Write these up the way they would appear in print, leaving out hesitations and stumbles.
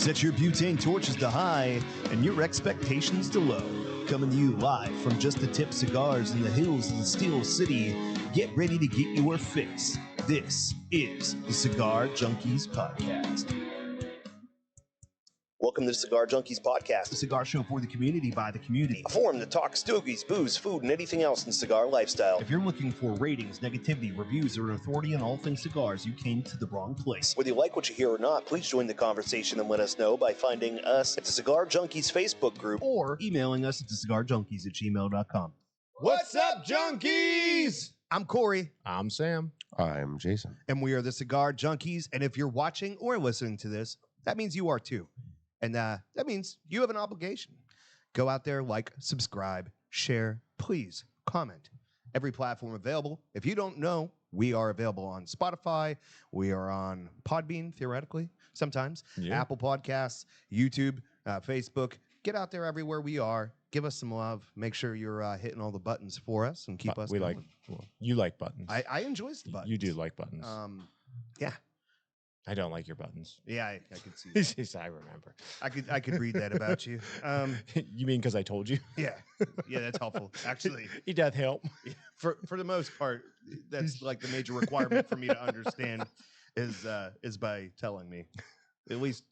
Set your butane torches to high and your expectations to low. Coming to you live from Just the Tip Cigars in the hills of the Steel City. Get ready to get your fix. This is the Cigar Junkies Podcast. Welcome to the Cigar Junkies Podcast, a cigar show for the community by the community. A forum that talks stogies, booze, food, and anything else in the cigar lifestyle. If you're looking for ratings, negativity, reviews, or an authority on all things cigars, you came to the wrong place. Whether you like what you hear or not, please join the conversation and let us know by finding us at the Cigar Junkies Facebook group or emailing us at thecigarjunkies@gmail.com. What's up, junkies? I'm Corey. I'm Sam. I'm Jason. And we are the Cigar Junkies. And if you're watching or listening to this, that means you are too. And that means you have an obligation. Go out there, like, subscribe, share, please, comment. Every platform available. If you don't know, we are available on Spotify. We are on Podbean, theoretically, sometimes. Yeah. Apple Podcasts, YouTube, Facebook. Get out there everywhere we are. Give us some love. Make sure you're hitting all the buttons for us and keep us going. You like buttons. I enjoy the buttons. You do like buttons. Yeah. I don't like your buttons. Yeah, I could see that. Yes, I remember. I could read that about you. You mean because I told you? Yeah, that's helpful. Actually, it does help. For the most part, that's like the major requirement for me to understand is by telling me, at least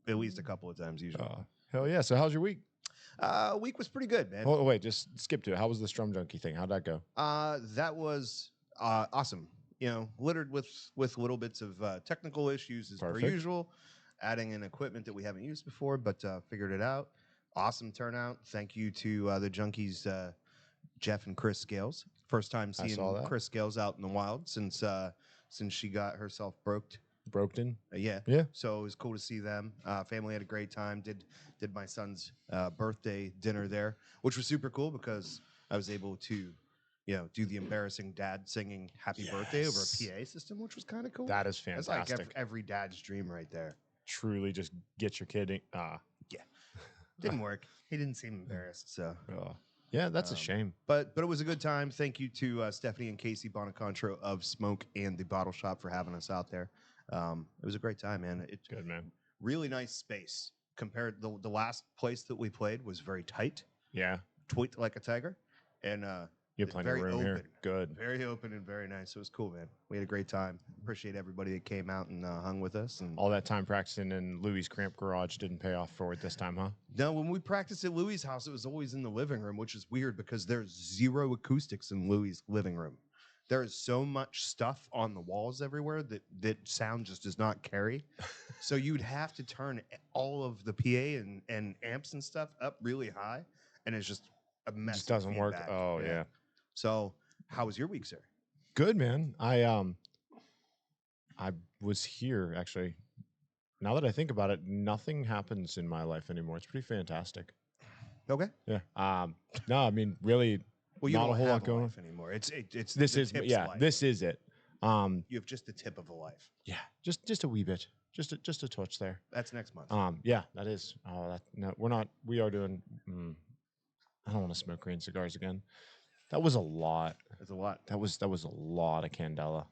a couple of times usually. Hell yeah! So how's your week? Week was pretty good, man. Oh wait, just skip to it. How was the Strum Junkie thing? How'd that go? That was awesome. You know, littered with little bits of technical issues as per usual, adding in equipment that we haven't used before, but figured it out. Awesome turnout. Thank you to the Junkies, Jeff and Chris Scales. First time seeing Chris Scales out in the wild since she got herself broke in. Yeah. So it was cool to see them. Family had a great time. Did my son's birthday dinner there, which was super cool because I was able to, do the embarrassing dad singing happy birthday over a PA system, which was kind of cool. That is fantastic. That's like every dad's dream right there. Truly just get your kid. Yeah. Didn't work. He didn't seem embarrassed, so. Yeah, that's a shame. But it was a good time. Thank you to Stephanie and Casey Bonacontro of Smoke and the Bottle Shop for having us out there. It was a great time, man. It's good, man. Really nice space. Compared the last place that we played was very tight. Yeah. Tweaked like a tiger. And you have plenty of room here. Good. Very open and very nice. It was cool, man. We had a great time. Appreciate everybody that came out and hung with us. And all that time practicing in Louis' cramped garage didn't pay off for it this time, huh? No, when we practiced at Louis' house, it was always in the living room, which is weird because there's zero acoustics in Louis' living room. There is so much stuff on the walls everywhere that sound just does not carry. So you'd have to turn all of the PA and amps and stuff up really high, and it's just a mess. It just doesn't work. Oh, yeah. So how was your week, sir? Good, man. I was here, actually. Now that I think about it, nothing happens in my life anymore. It's pretty fantastic. Okay. Yeah. No, I mean, really, well, you not don't a whole have lot going on anymore. It's this is life. This is it. You have just the tip of a life. Yeah, just a wee bit, just a touch there. That's next month. Yeah, that is. No, we're not. We are doing. I don't want to smoke green cigars again. That was a lot. That's a lot. That was a lot of Candela.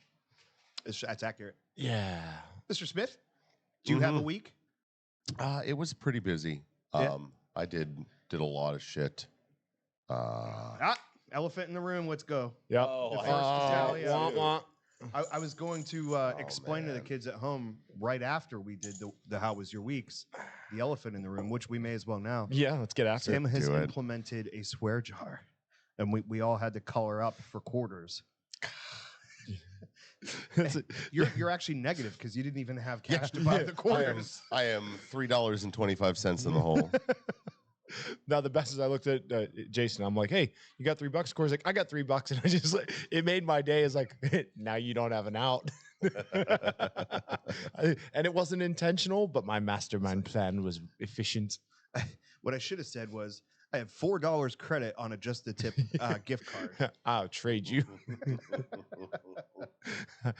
That's accurate. Yeah. Mr. Smith, do you have a week? It was pretty busy. Yeah. I did a lot of shit. Elephant in the room. Let's go. Yeah. I was going to explain to the kids at home right after we did the How Was Your Weeks, the elephant in the room, which we may as well now. Yeah, let's get after Sam has implemented a swear jar, and we all had to color up for quarters. You're actually negative because you didn't even have cash to buy the quarters. I am $3.25 in the hole. Now the best is I looked at Jason. I'm like, "Hey, you got $3?" Corey's like, "I got $3," and I just like it made my day. Is like, now you don't have an out, and it wasn't intentional, but my mastermind plan was efficient. What I should have said was, I have $4 credit on a Just the Tip gift card. I'll trade you.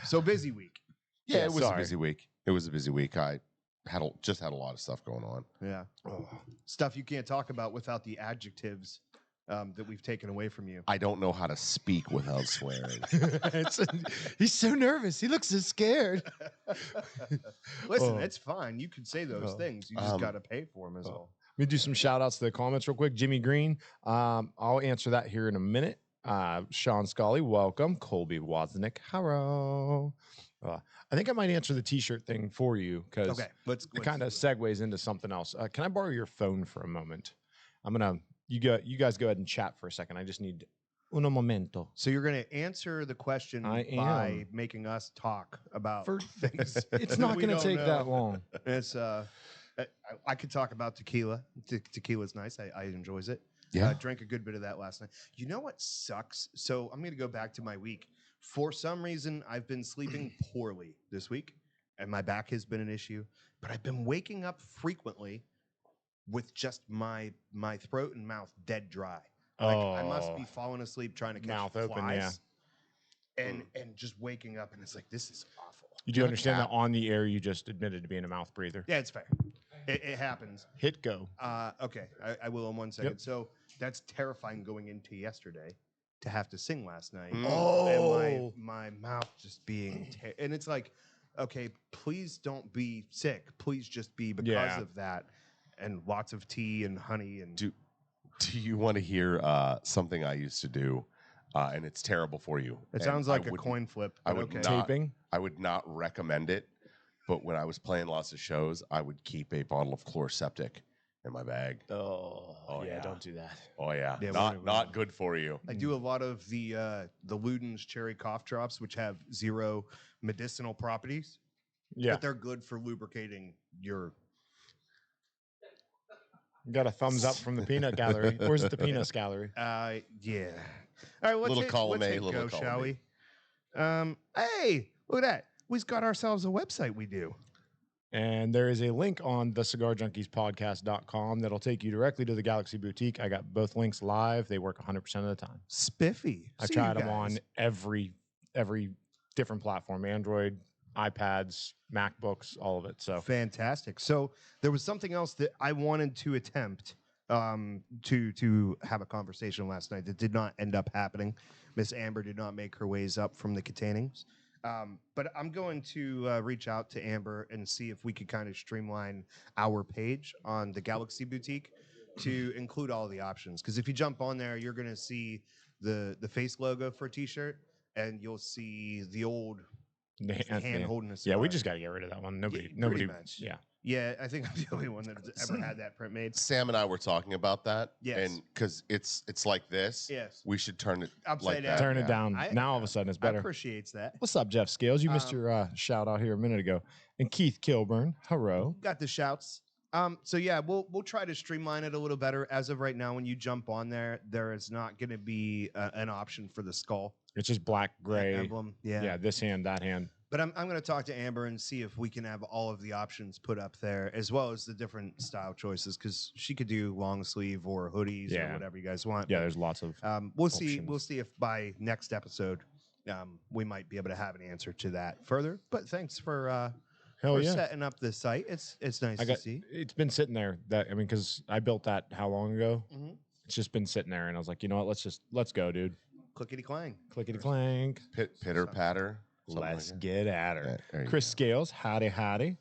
So busy week. Yeah, it was a busy week. I just had a lot of stuff going on. Yeah. Stuff you can't talk about without the adjectives that we've taken away from you. I don't know how to speak without swearing. He's so nervous. He looks so scared. Listen, it's fine. You can say those things. You just got to pay for them, is all. Let me do some shout outs to the comments real quick. Jimmy Green, I'll answer that here in a minute. Sean Scully, welcome. Colby Wozniak, hello. I think I might answer the t-shirt thing for you because it kind of segues into something else. Can I borrow your phone for a moment? You guys go ahead and chat for a second. I just need uno momento. So you're going to answer the question by making us talk about things. It's not going to take that long. It's I could talk about tequila. Tequila's nice. I enjoys it. Yeah. I drank a good bit of that last night. You know what sucks? So I'm going to go back to my week. For some reason, I've been sleeping poorly this week, and my back has been an issue. But I've been waking up frequently with just my throat and mouth dead dry. Like I must be falling asleep trying to catch mouth flies, open, yeah. And just waking up, and it's like, this is awful. You do understand that on the air you just admitted to being a mouth breather? Yeah, it's fair. It happens. Hit go. Okay, I will in 1 second. Yep. So that's terrifying going into yesterday to have to sing last night. Oh. And my mouth just being... and it's like, okay, please don't be sick. Please just be because of that. And lots of tea and honey. And Do you want to hear something I used to do? And it's terrible for you. It sounds like a coin flip. I would not, taping. I would not recommend it. But when I was playing lots of shows, I would keep a bottle of Chloraseptic in my bag. Oh yeah, don't do that. Oh yeah, Yeah, not good for you. I do a lot of the Luden's cherry cough drops, which have 0 medicinal properties. Yeah, But they're good for lubricating your... Got a thumbs up from the peanut gallery. Where's the peanuts gallery? Yeah. All right, Little column let's A, hit little go, column shall B. we? Hey, look at that. We've got ourselves a website we do. And there is a link on thecigarjunkiespodcast.com that'll take you directly to the Galaxy Boutique. I got both links live. They work 100% of the time. Spiffy. I've tried them on every different platform, Android, iPads, MacBooks, all of it. So fantastic. So there was something else that I wanted to attempt to have a conversation last night that did not end up happening. Miss Amber did not make her ways up from the containings. But I'm going to reach out to Amber and see if we could kind of streamline our page on the Galaxy Boutique to include all of the options. Because if you jump on there, you're going to see the face logo for a T-shirt, and you'll see the old hand holding a cigar. Yeah, we just got to get rid of that one. Nobody. Much. Yeah, I think I'm the only one that's ever had that print made. Sam and I were talking about that. Yes. And because it's like this. Yes. We should turn it Upside like down. that. Turn it down. Now all of a sudden it's better. I appreciate that. What's up, Jeff Scales? You missed your shout out here a minute ago. And Keith Kilburn, hello. Got the shouts. So yeah, we'll try to streamline it a little better. As of right now, when you jump on there is not going to be an option for the skull. It's just black, gray emblem. Yeah, this hand, that hand. But I'm going to talk to Amber and see if we can have all of the options put up there, as well as the different style choices, because she could do long sleeve or hoodies or whatever you guys want. Yeah, there's lots of. We'll see if by next episode we might be able to have an answer to that further. But thanks for setting up the site. It's nice to see. It's been sitting there. Because I built that how long ago? Mm-hmm. It's just been sitting there, and I was like, you know what? Let's go, dude. Clickety clang. Clickety clank. Pitter patter. Let's get at her. Chris Scales, howdy.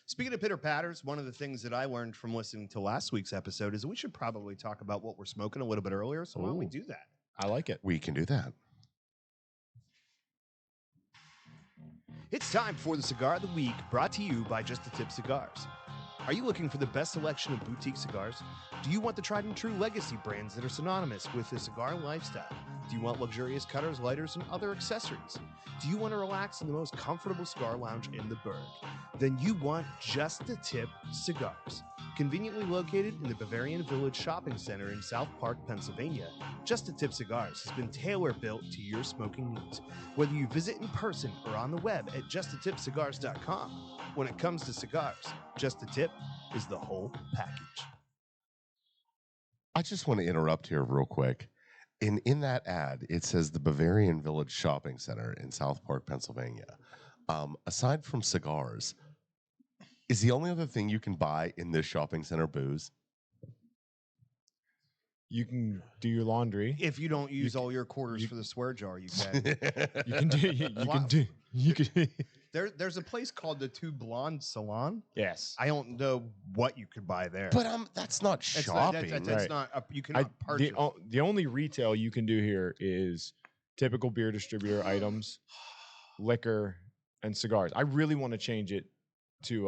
Speaking of pitter patters, one of the things that I learned from listening to last week's episode is we should probably talk about what we're smoking a little bit earlier. So why don't we do that? I like it. We can do that. It's time for the Cigar of the Week, brought to you by Just a Tip Cigars. Are you looking for the best selection of boutique cigars? Do you want the tried and true legacy brands that are synonymous with the cigar lifestyle? Do you want luxurious cutters, lighters, and other accessories? Do you want to relax in the most comfortable cigar lounge in the burg? Then you want Just a Tip Cigars. Conveniently located in the Bavarian Village Shopping Center in South Park, Pennsylvania, Just a Tip Cigars has been tailor-built to your smoking needs. Whether you visit in person or on the web at justatipcigars.com, when it comes to cigars, Just a Tip is the whole package. I just want to interrupt here real quick. In that ad, it says the Bavarian Village Shopping Center in South Park, Pennsylvania. Aside from cigars, is the only other thing you can buy in this shopping center booze? You can do your laundry. If you don't use all your quarters for the swear jar, you can. You can do. You can. There's a place called the Two Blonde Salon. Yes. I don't know what you could buy there. But that's not shopping. That's Right. not. You cannot purchase. The only retail you can do here is typical beer distributor items, liquor, and cigars. I really want to change it to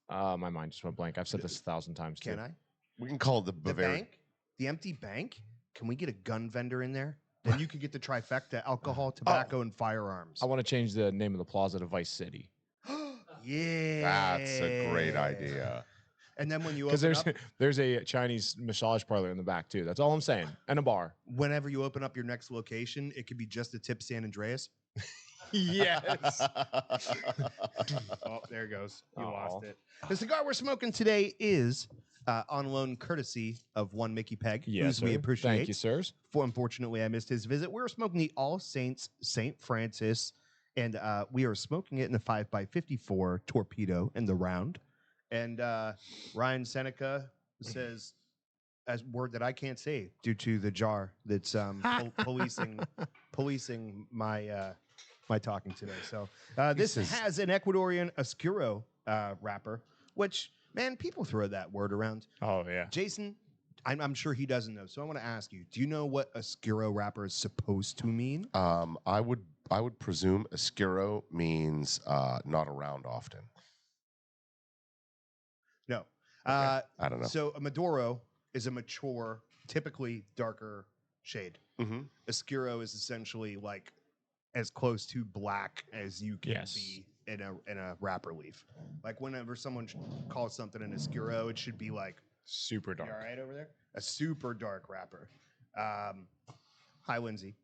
my mind just went blank. I've said this 1,000 times. Can I? We can call it the The Bavarian. bank, the empty bank. Can we get a gun vendor in there? Then you could get the trifecta: alcohol, tobacco, and firearms. I want to change the name of the plaza to Vice City. Yeah, That's a great idea. And then when you Because open there's a Chinese massage parlor in the back too. That's all I'm saying, and a bar. whenever you open up your next location, it could be just a tip San Andreas. Yes. Oh, there it goes. You Aw. lost it. The cigar we're smoking today is on loan courtesy of one Mickey Pegg, Yes, who we sir. appreciate. Thank you, sirs. Unfortunately, I missed his visit. We're smoking the All Saints St. Francis, and we are smoking it in the 5x54 torpedo in the round. And Ryan Seneca says, as word that I can't say due to the jar that's policing my my talking today. So this has an Ecuadorian Oscuro wrapper, which, man, people throw that word around. Oh yeah. Jason, I'm sure he doesn't know. So I want to ask you, do you know what Oscuro wrapper is supposed to mean? I would presume Oscuro means not around often. No. I don't know. So a Maduro is a mature, typically darker shade. Mm-hmm. Oscuro is essentially like as close to black as you can Yes. be in a wrapper leaf. Like whenever someone calls something an Oscuro, it should be like, Super you dark. all right over there? A super dark wrapper. Hi, Lindsay.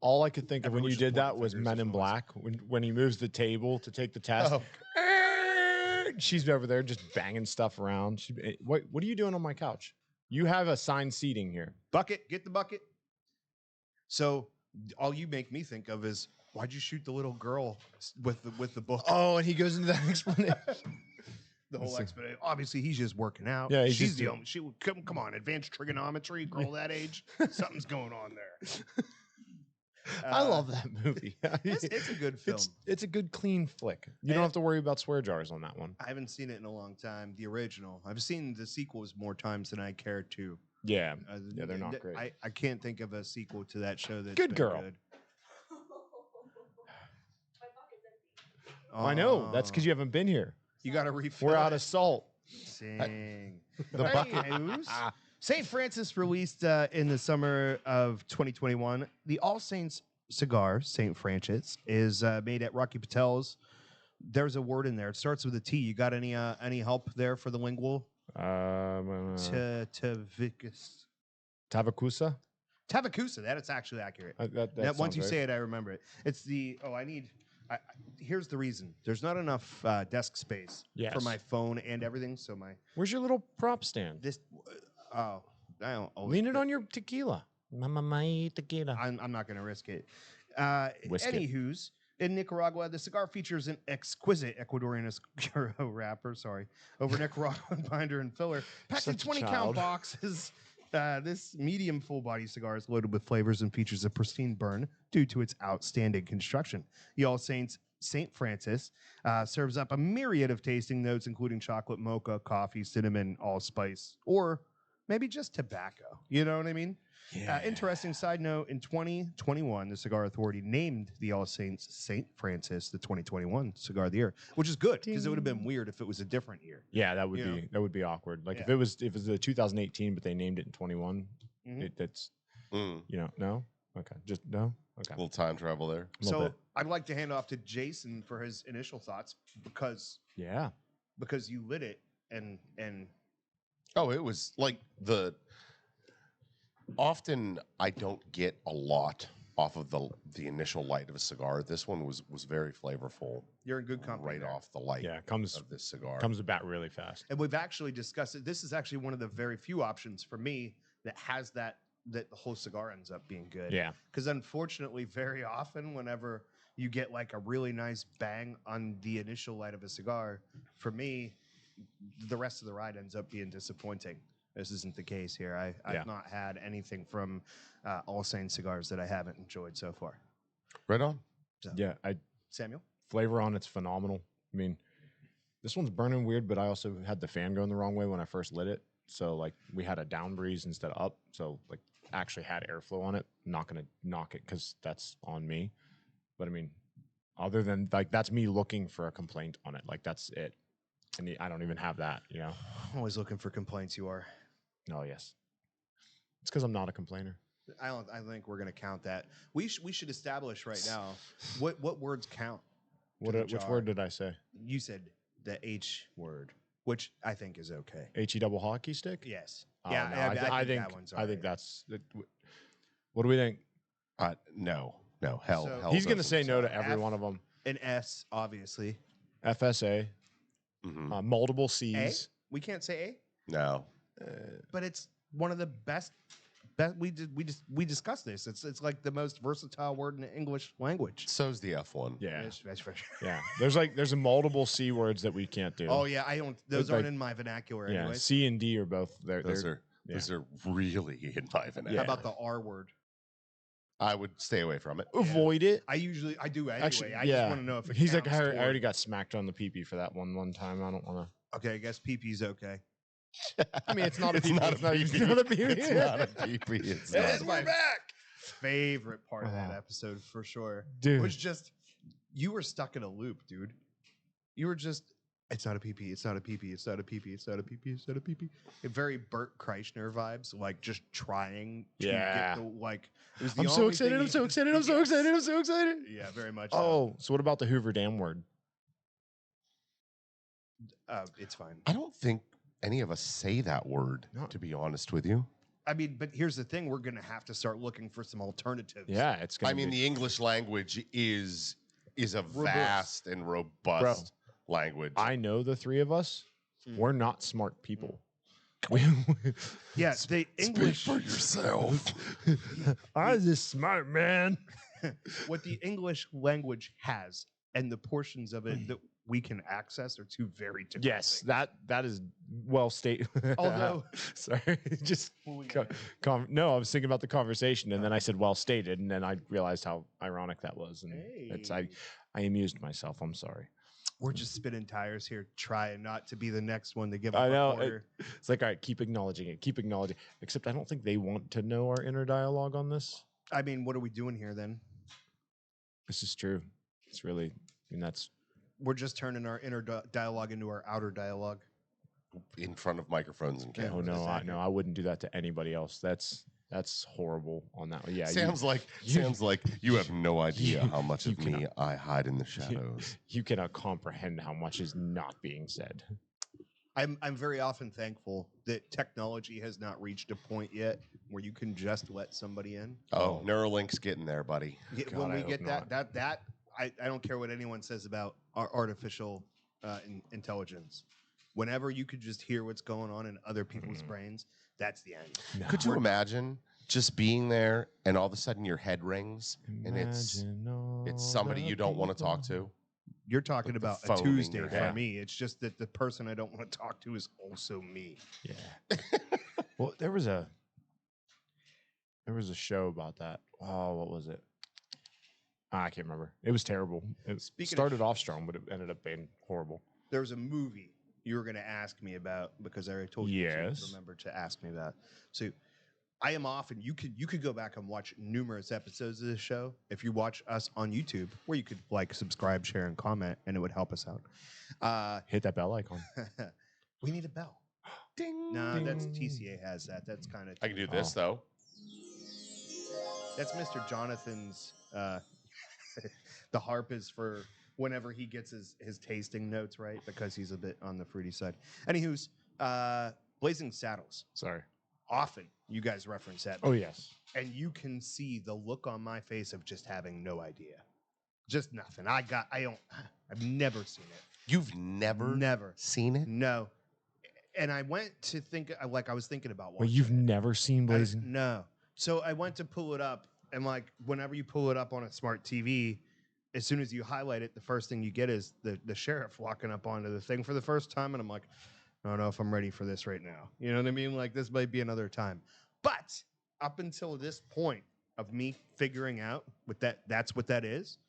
All I could think of when Everyone you just did that pointed was fingers Men at in noise. Black when he moves the table to take the test. Oh. She's over there just banging stuff around. What are you doing on my couch? You have assigned seating here. Bucket, get the bucket. So all you make me think of is, why'd you shoot the little girl with the book? Oh, and he goes into that explanation. The whole explanation. Obviously, he's just working out. Yeah, he's she's just the doing- only. She come on, advanced trigonometry, girl that age. Something's going on there. I love that movie. It's a good film. It's a good clean flick. You don't And- have to worry about swear jars on that one. I haven't seen it in a long time. The original. I've seen the sequels more times than I care to. Yeah, yeah, they're not great. I can't think of a sequel to that show that's Good been girl. Good. I know. That's because you haven't been here. you got to refill. We're out it. of salt. Sing. The bucket. St. Francis released in the summer of 2021. The All Saints cigar, St. Francis, is made at Rocky Patel's. There's a word in there. It starts with a T. You got any help there for the lingual? Tavacusa. Tavacusa. That is actually accurate. That Once you say it, I remember it. It's the here's the reason. There's not enough desk space for Yes. my phone and everything. So Where's your little prop stand? I don't always Lean it on your tequila. Mama, my tequila. I'm not going to risk it. Whisk it. Anywho's, in Nicaragua, the cigar features an exquisite Ecuadorian Oscuro wrapper, over Nicaraguan binder and filler. Packed in Such a 20-count child. boxes, this medium full-body cigar is loaded with flavors and features a pristine burn due to its outstanding construction. The All Saints St. Francis serves up a myriad of tasting notes, including chocolate, mocha, coffee, cinnamon, allspice, or maybe just tobacco. You know what I mean? Interesting side note, in 2021, the Cigar Authority named the All Saints St. Francis the 2021 Cigar of the Year, which is good because it would have been weird if it was a different year. Yeah, that would You be awkward. Like if Yeah. it was the 2018, but they named it in 21. Mhm. That's Mm. no. Okay, just no. A Okay. little time travel there. Little So bit. I'd like to hand off to Jason for his initial thoughts because Yeah. you lit it and Oh, it was like often I don't get a lot off of the initial light of a cigar. This one was very flavorful you're in good company right there. off the light Yeah. Comes of this cigar. about really fast. And we've actually discussed it. This is actually one of the very few options for me that has that the whole cigar ends up being good. Yeah. Because unfortunately, very often, whenever you get like a really nice bang on the initial light of a cigar, for me, the rest of the ride ends up being disappointing. This isn't the case here. I've not had anything from All Saints cigars that I haven't enjoyed so far. Right on. So, Yeah, Samuel? flavor on it's phenomenal. I mean, this one's burning weird, but I also had the fan going the wrong way when I first lit it. So like we had a down breeze instead of up. So like actually had airflow on it. I'm not gonna knock it because that's on me. But I mean, other than like that's me looking for a complaint on it. Like that's it. And I don't even have that, you know. Always looking for complaints. You are. Oh yes. It's because I'm not a complainer. I think we're gonna count that. We should establish right now what words count. Which word did I say? You said the H word, which I think is okay. HE double hockey stick? Yes. Oh, Yeah. no, I think that one's all I think right. that's. What do we think? No. Hell. So- hell He's going to doesn't say no to sound- every F- one of them. An S, obviously. FSA, Mhm. multiple A. C's. We can't say No. but it's one of the best. We discussed this. It's like the most versatile word in the English language. So's the F1. Yeah, That's for sure. yeah. There's a multiple C words that we can't do. Oh yeah, I don't. Those Like- aren't in my vernacular. yeah. Anyways. C and D are both there. Those They're are really in my vernacular. How about the R word? I would stay away from it. avoid it. I do anyway. Actually, I yeah. just want to know if it He's like, counts I toward- already got smacked on the pee-pee for that one time. I don't want Okay, I guess PP is okay. to. I mean, it's not a It's pee-pee. not a It's pee-pee. not a pee-pee. It's not a pee-pee. It's not. Yes, a- we're back. Favorite part of that Oh. episode for sure. Dude. Was just you were stuck in a loop, dude. You were just. It's not a PP. It's not a PP. It's not a PP. It's not a PP. It's not a PP. Very Bert Kreischer vibes, like just trying to Yeah. get the like. It was the I'm so only excited. thing I'm he so could- excited. I'm so Yes. excited. I'm so excited. Yeah, very much. So. Oh, so what about the Hoover Dam word? It's fine. I don't think any of us say that word, No. to be honest with you. I mean, but here's the thing: we're gonna have to start looking for some alternatives. Yeah, it's gonna I mean, be, the English language is a vast and robust language. I know the three of us. Mm. We're not smart people. We, Yeah, the English. Speak for yourself. I'm just smart man. What the English language has and the portions of it that we can access are two very different. Yes, things. that is well stated. Although- sorry, just What we co- got? no, I was thinking about the conversation, and then I said well stated, and then I realized how ironic that was, and Hey. I amused myself. I'm sorry. We're just spinning tires here, trying not to be the next one to give I up know, a quarter. It's like, all right, keep acknowledging it, keep acknowledging. Except I don't think they want to know our inner dialogue on this. I mean, what are we doing here then? This is true. It's really, I mean, that's We're just turning our inner dialogue into our outer dialogue. In front of microphones and Yeah. cameras. oh no, exactly. I wouldn't do that to anybody else. That's horrible on that one. Yeah, Sounds like you have no idea how much you of me cannot- I hide in the shadows. you cannot comprehend how much is not being said. I'm very often thankful that technology has not reached a point yet where you can just let somebody in. Oh, Neuralink's getting there, buddy. God, When I we hope get not. that I don't care what anyone says about our artificial intelligence. Whenever you could just hear what's going on in other people's brains, that's the end. Could you imagine just being there and all of a sudden your head rings and it's Imagine all somebody the you don't want to talk people. to? You're talking With the about a phone in Tuesday your for hand. me. It's just that the person I don't want to talk to is also me. Yeah. Well, there was a show about that. Oh, what was it? I can't remember. It was terrible. It Speaking of- started off strong, but it ended up being horrible. There was a movie you were going to ask me about because I already told you Yes. to remember to ask me about. So I am off, and you could go back and watch numerous episodes of this show if you watch us on YouTube, where you could like, subscribe, share, and comment, and it would help us out. Hit that bell icon. We need a bell. Ding. No, that's Ding. TCA has that. That's kind of I can do this Oh. though. that's Mr. Jonathan's. The harp is for whenever he gets his tasting notes right because he's a bit on the fruity side. Anywho's Blazing Saddles. Sorry. Often you guys reference that, Oh yes. and you can see the look on my face of just having no idea, just nothing. I've never seen it. You've never Never. seen it? No. And I went to think, like I was thinking about Well, watching you've it. never seen I- Blazing? No. So I went to pull it up, and like whenever you pull it up on a smart TV, as soon as you highlight it, the first thing you get is the sheriff walking up onto the thing for the first time, and I'm like, I don't know if I'm ready for this right now. You know what I mean? Like this might be another time. But up until this point of me figuring out that's what that is,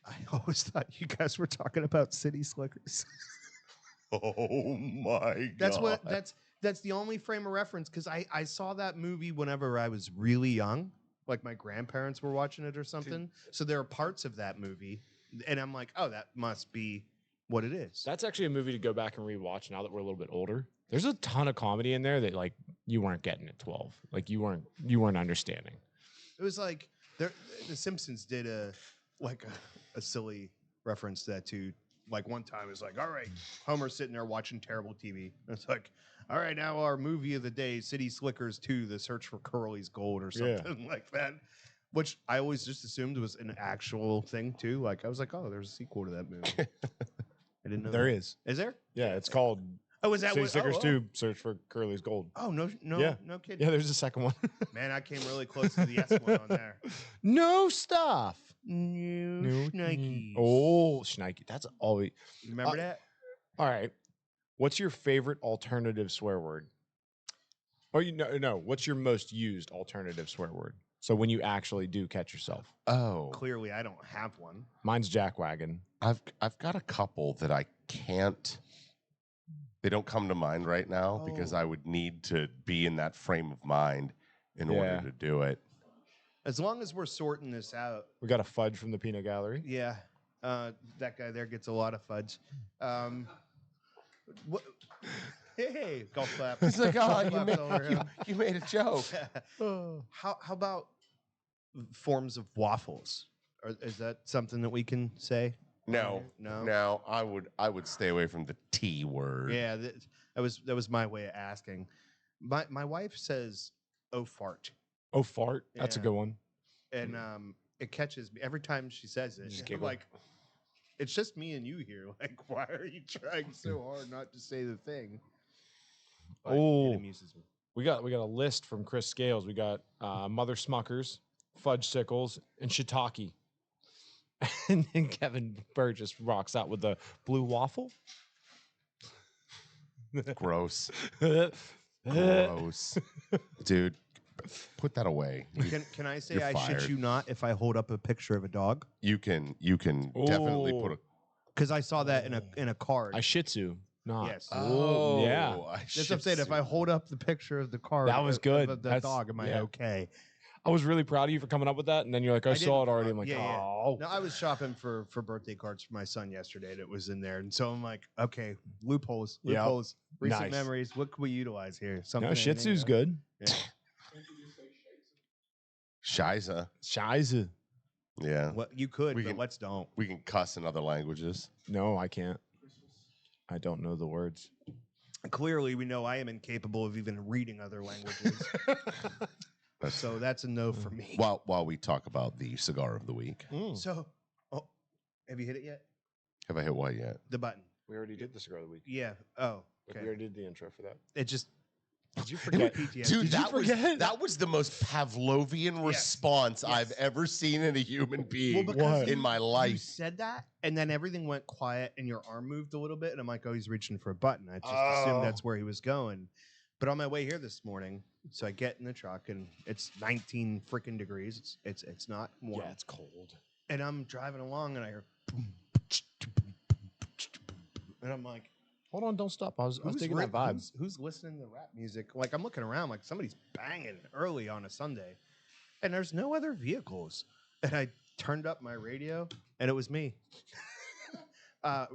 I always thought you guys were talking about City Slickers. Oh my god. That's the only frame of reference because I saw that movie whenever I was really young. Like my grandparents were watching it or something. So there are parts of that movie, and I'm like, oh, that must be what it is. That's actually a movie to go back and rewatch now that we're a little bit older. There's a ton of comedy in there that like you weren't getting at 12. Like you weren't understanding. It was like the Simpsons did a silly reference to that too. Like one time it was like, all right, Homer's sitting there watching terrible TV. It's like, all right, now our movie of the day, City Slickers 2, The Search for Curly's Gold or something like that. Which I always just assumed was an actual thing too. Like I was like, oh, there's a sequel to that movie. I didn't know There that. is. Is there? Yeah, it's called Oh, is that City what? Slickers oh. 2, Search for Curly's Gold. Oh, no, Yeah. no kidding. Yeah, there's a second one. Man, I came really close to the S one on there. No stuff. No, Schnikes. Oh, Schnikes. That's always. You remember that? All right. What's your favorite alternative swear word? Or no. What's your most used alternative swear word? So when you actually do catch yourself. Oh, Clearly, I don't have one. Mine's jackwagon. I've got a couple that I can't. They don't come to mind right now because I would need to be in that frame of mind in order to do it. As long as we're sorting this out. We got a fudge from the peanut gallery. Yeah. That guy there gets a lot of fudge. What? Hey, golf clap. He's like, Golf oh, claps over him. you made a joke. How about forms of waffles? Is that something that we can say? No. I would stay away from the T word. Yeah, that was my way of asking. My wife says, "Oh fart," Oh, fart. That's a Yeah. good one. and it catches me every time she says it. Just I'm giggle. like, it's just me and you here. Like, why are you trying so hard not to say the thing? But Oh. it amuses me. We got a list from Chris Scales. We got Mother Smuckers, Fudge Sickles, and Shiitake. And then Kevin Burgess rocks out with the blue waffle. Gross. Gross. Dude, put that away. Can I say You're I fired. shit you not if I hold up a picture of a dog? You can definitely put a. Because I saw that in a card. I Shih Tzu. Not. Yes. Oh, yeah. That's what I'm saying. If I hold up the picture of the card, That was good. Of the That's- dog, am I yeah. okay? I was really proud of you for coming up with that. And then you're like, I saw it didn't- already. I'm like, yeah. oh. No, I was shopping for birthday cards for my son yesterday that was in there. And so I'm like, okay, loopholes. Yep. Recent Nice. memories. What can we utilize here? No, Shih Tzu's good. Yeah. Shiza. Shiza. Yeah. Well, you could, We but can- let's don't. We can cuss in other languages. No, I can't. I don't know the words. Clearly, we know I am incapable of even reading other languages. So that's a no for me. While we talk about the cigar of the week. So, have you hit it yet? Have I hit what yet? The button. We already did the cigar of the week. Yeah. Oh, We okay. already did the intro for that. It just Did you forget? PTSD. Dude, forget? that was the most Pavlovian response I've ever seen in a human being because in my You life. said that, and then everything went quiet, and your arm moved a little bit, and I'm like, oh, he's reaching for a button. I just assumed that's where he was going. But on my way here this morning, so I get in the truck, and it's 19 freaking degrees. It's not warm. Yeah, it's cold. And I'm driving along, and I hear boom, and I'm like, Hold on, don't stop. I was taking that vibe. Who's listening to rap music? Like, I'm looking around, like somebody's banging early on a Sunday, and there's no other vehicles. And I turned up my radio, and it was me.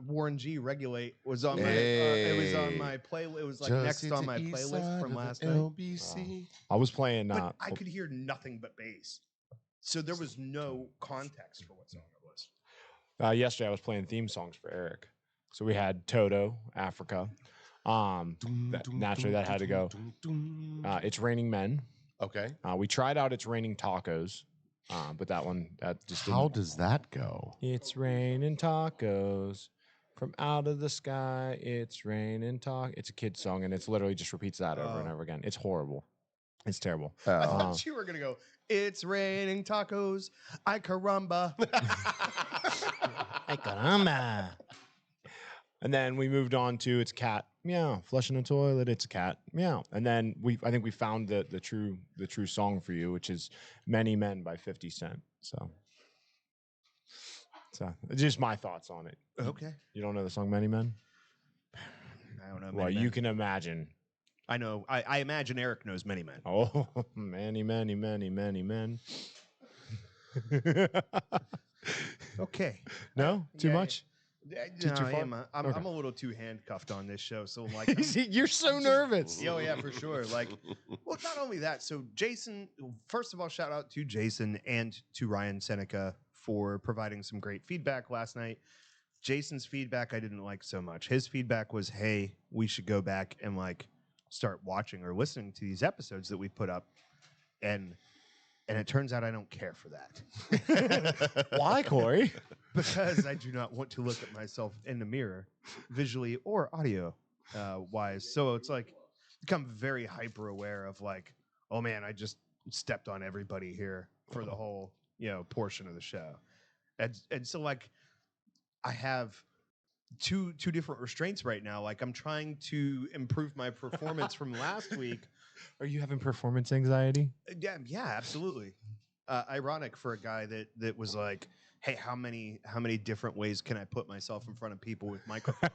Warren G. Regulate was on my. It was on my play. It was like next on my playlist from last night. LBC. I was playing. But I could hear nothing but bass, so there was no context for what song it was. Yesterday, I was playing theme songs for Eric. So we had Toto, Africa. Naturally, that had to go. It's Raining Men. Okay. We tried out It's Raining Tacos, but that just How didn't. does that go? It's raining tacos from out of the sky. It's raining tacos. It's a kid's song, and it's literally just repeats that over and over again. It's horrible. It's terrible. I thought you were gonna go. It's raining tacos. Ay caramba. Ay caramba. And then we moved on to it's cat meow, flushing a toilet, it's a cat meow. And then I think we found the true song for you, which is Many Men by 50 Cent. So just my thoughts on it. Okay. You don't know the song Many Men? I don't know. Well, you can imagine. I know. I imagine Eric knows Many Men. Oh, many men. Okay. No? Too much? Too far? I'm a little too handcuffed on this show, so like You're so nervous. Oh yeah, for sure. Like, well, not only that. So Jason, first of all, shout out to Jason and to Ryan Seneca for providing some great feedback last night. Jason's feedback I didn't like so much. His feedback was, "Hey, we should go back and like start watching or listening to these episodes that we put up," and it turns out I don't care for that. Why, Corey? Because I do not want to look at myself in the mirror, visually or audio wise. So it's like become very hyper aware of like, oh man, I just stepped on everybody here for the whole portion of the show, and so like I have two different restraints right now. Like I'm trying to improve my performance from last week. Are you having performance anxiety? Yeah, absolutely. Ironic for a guy that was like, hey, how many different ways can I put myself in front of people with microphones,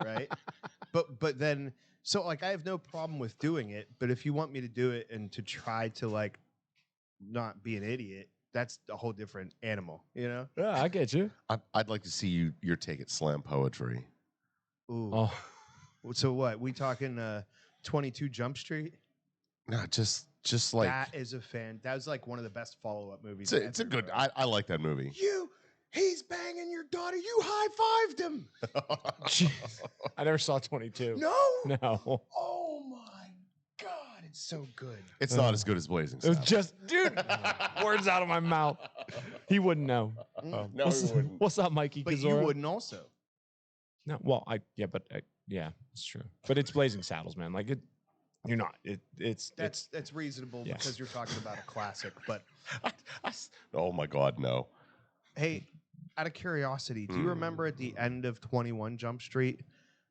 right? But then, so like I have no problem with doing it, but if you want me to do it and to try to like not be an idiot, that's a whole different animal, Yeah, I get you. I'd like to see your take at slam poetry. Ooh. Oh, So what? We talking 22 Jump Street? No, just like that is that was like one of the best follow-up movies. it's a good. I like that movie. He's banging your daughter. You high-fived him. jeez. I never saw 22. No. No. Oh my God, it's so good. It's not as good as Blazing It was Saddles. just, dude, words out of my mouth. He wouldn't know. No, what's, he wouldn't. What's up, Mikey? But Kazora? you wouldn't also. No, well, yeah, it's true. But it's Blazing Saddles, man. Like you're not. That's reasonable Yeah. because you're talking about a classic. But Oh my God, no. hey, out of curiosity, do you remember at the end of 21 Jump Street,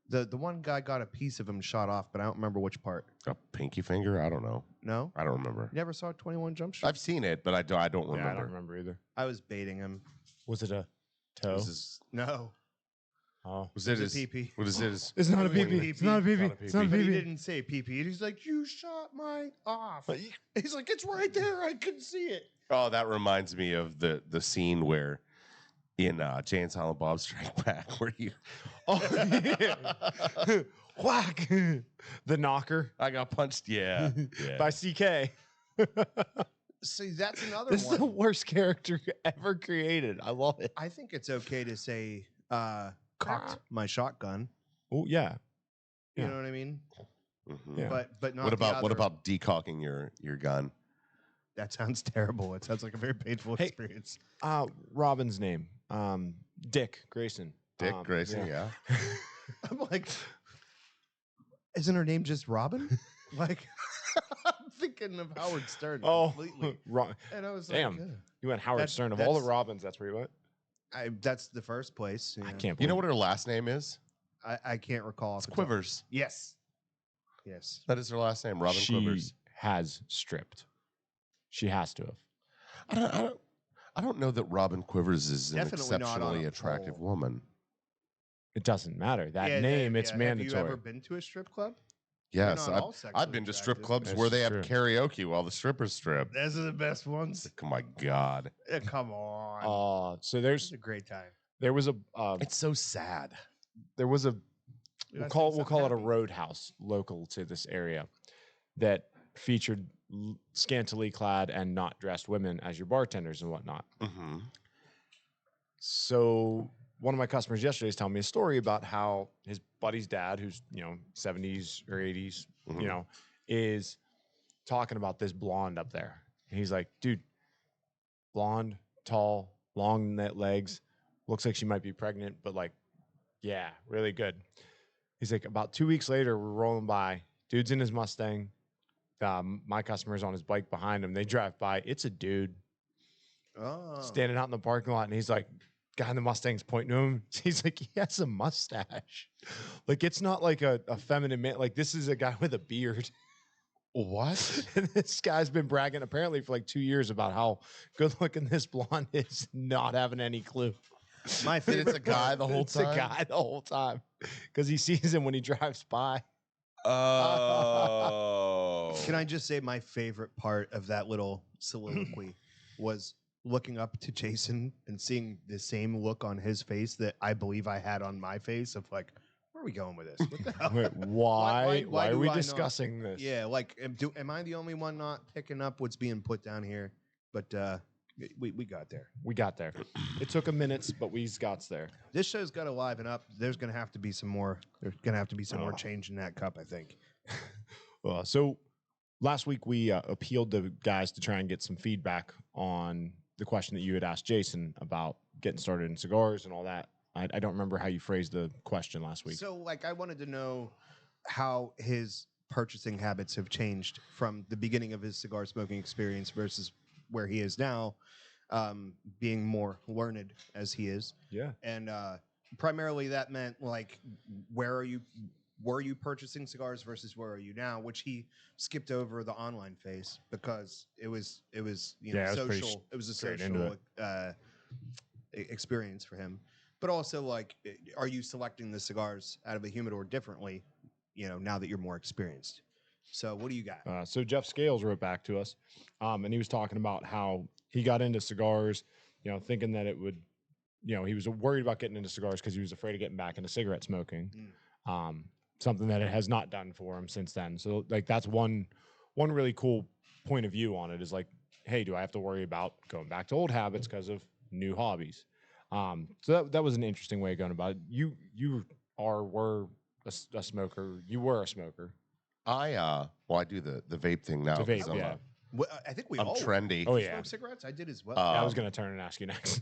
the one guy got a piece of him shot off, but I don't remember which part. A pinky finger? I don't know. No, I don't remember. you never saw 21 Jump Street. I've seen it, but I don't remember. Yeah, I don't remember either. I was baiting him. Was it a toe? No, Oh, Was it his? pee-pee. What is it? it's not a It was pee-pee. It's not a pee-pee. It's not a But he pee-pee. didn't say pee-pee. He's like, you shot my off. He's like, it's right there. I couldn't see it. Oh, that reminds me of the scene where in Jay and Silent Bob Strike Back, where you Oh, yeah. Whack. The Knocker I got punched. Yeah, yeah. by CK. See, that's another This is the one. worst character ever created. I love it. I think it's okay to say, cocked my shotgun. Oh, yeah. You Yeah. know what I mean? Mhm. Yeah. But not What the about other. decocking your gun? That sounds terrible. It sounds like a very painful Hey. experience. Robin's name. Dick Grayson. Dick Grayson, yeah. I'm like, isn't her name just Robin? Like, I'm thinking of Howard Stern Oh, completely. wrong. And I was Damn. like, You went Howard That- Stern. Of all the that's- Robins, that's where you went? that's the first place. I yeah. can't believe You know what her last name is? I can't recall. It's off the top. Quivers. Yes. Yes. That is her last name, Robin she Quivers. has stripped. She has to have. I don't know that Robin Quivers is an Definitely not on exceptionally a attractive pole. woman. It doesn't matter. That Yeah, name, yeah, it's yeah. mandatory. Have you ever been to a strip club? Yes, not all I've been sexually to strip attractive. clubs That's where they have true. karaoke while the strippers strip. Those are the best ones. Oh my God, Come on. So It's there's a great time. there was a it's so sad. there was a We'll we'll call it a roadhouse local to this area that featured scantily clad and not dressed women as your bartenders and whatnot. Mm-hmm. So one of my customers yesterday was telling me a story about how his buddy's dad, who's 70s or 80s, Mhm. is talking about this blonde up there. And he's like, dude, blonde, tall, long legs, looks like she might be pregnant, but like, yeah, really good. He's like, about 2 weeks later, we're rolling by. Dude's in his Mustang. My customer's on his bike behind him. They drive by. It's a dude Oh. standing out in the parking lot, and he's like, guy in the Mustang's pointing to him. He's like, he has a mustache. Like, it's not like a feminine man. Like, this is a guy with a beard. What? And this guy's been bragging apparently for like 2 years about how good looking this blonde is, not having any clue. My And favorite it's a guy the whole It's time. a guy the whole time because he sees him when he drives by. Oh. Can I just say my favorite part of that little soliloquy was looking up to Jason and seeing the same look on his face that I believe I had on my face of like, where are we going with this? What the hell? Wait, why why are do we I not- discussing this? Yeah, like, am I the only one not picking up what's being put down here? But we got there. We got there. It took a minute, but we got there. This show's got to liven up. There's gonna have to be some more. There's gonna have to be some more change in that cup, I think. So last week we appealed to guys to try and get some feedback on the question that you had asked Jason about getting started in cigars and all that. I don't remember how you phrased the question last week. So, like, I wanted to know how his purchasing habits have changed from the beginning of his cigar smoking experience versus where he is now, being more learned as he is. Yeah. And primarily that meant, like, were you purchasing cigars versus where are you now? Which he skipped over the online phase because it was Yeah, it was pretty social. It was a straight into social experience for him. But also, like, are you selecting the cigars out of a humidor differently, now that you're more experienced? So what do you got? So Jeff Scales wrote back to us, and he was talking about how he got into cigars, thinking that it would, he was worried about getting into cigars because he was afraid of getting back into cigarette smoking. Something that it has not done for him since then. So, like, that's one really cool point of view on it is like, hey, do I have to worry about going back to old habits because of new hobbies? So that was an interesting way of going about it. You were a smoker. You were a smoker. I do the vape thing now. To vape, 'cause I'm, yeah. Well, I think I'm all trendy. Oh, yeah. smoke cigarettes. I did as well. I was going to turn and ask you next.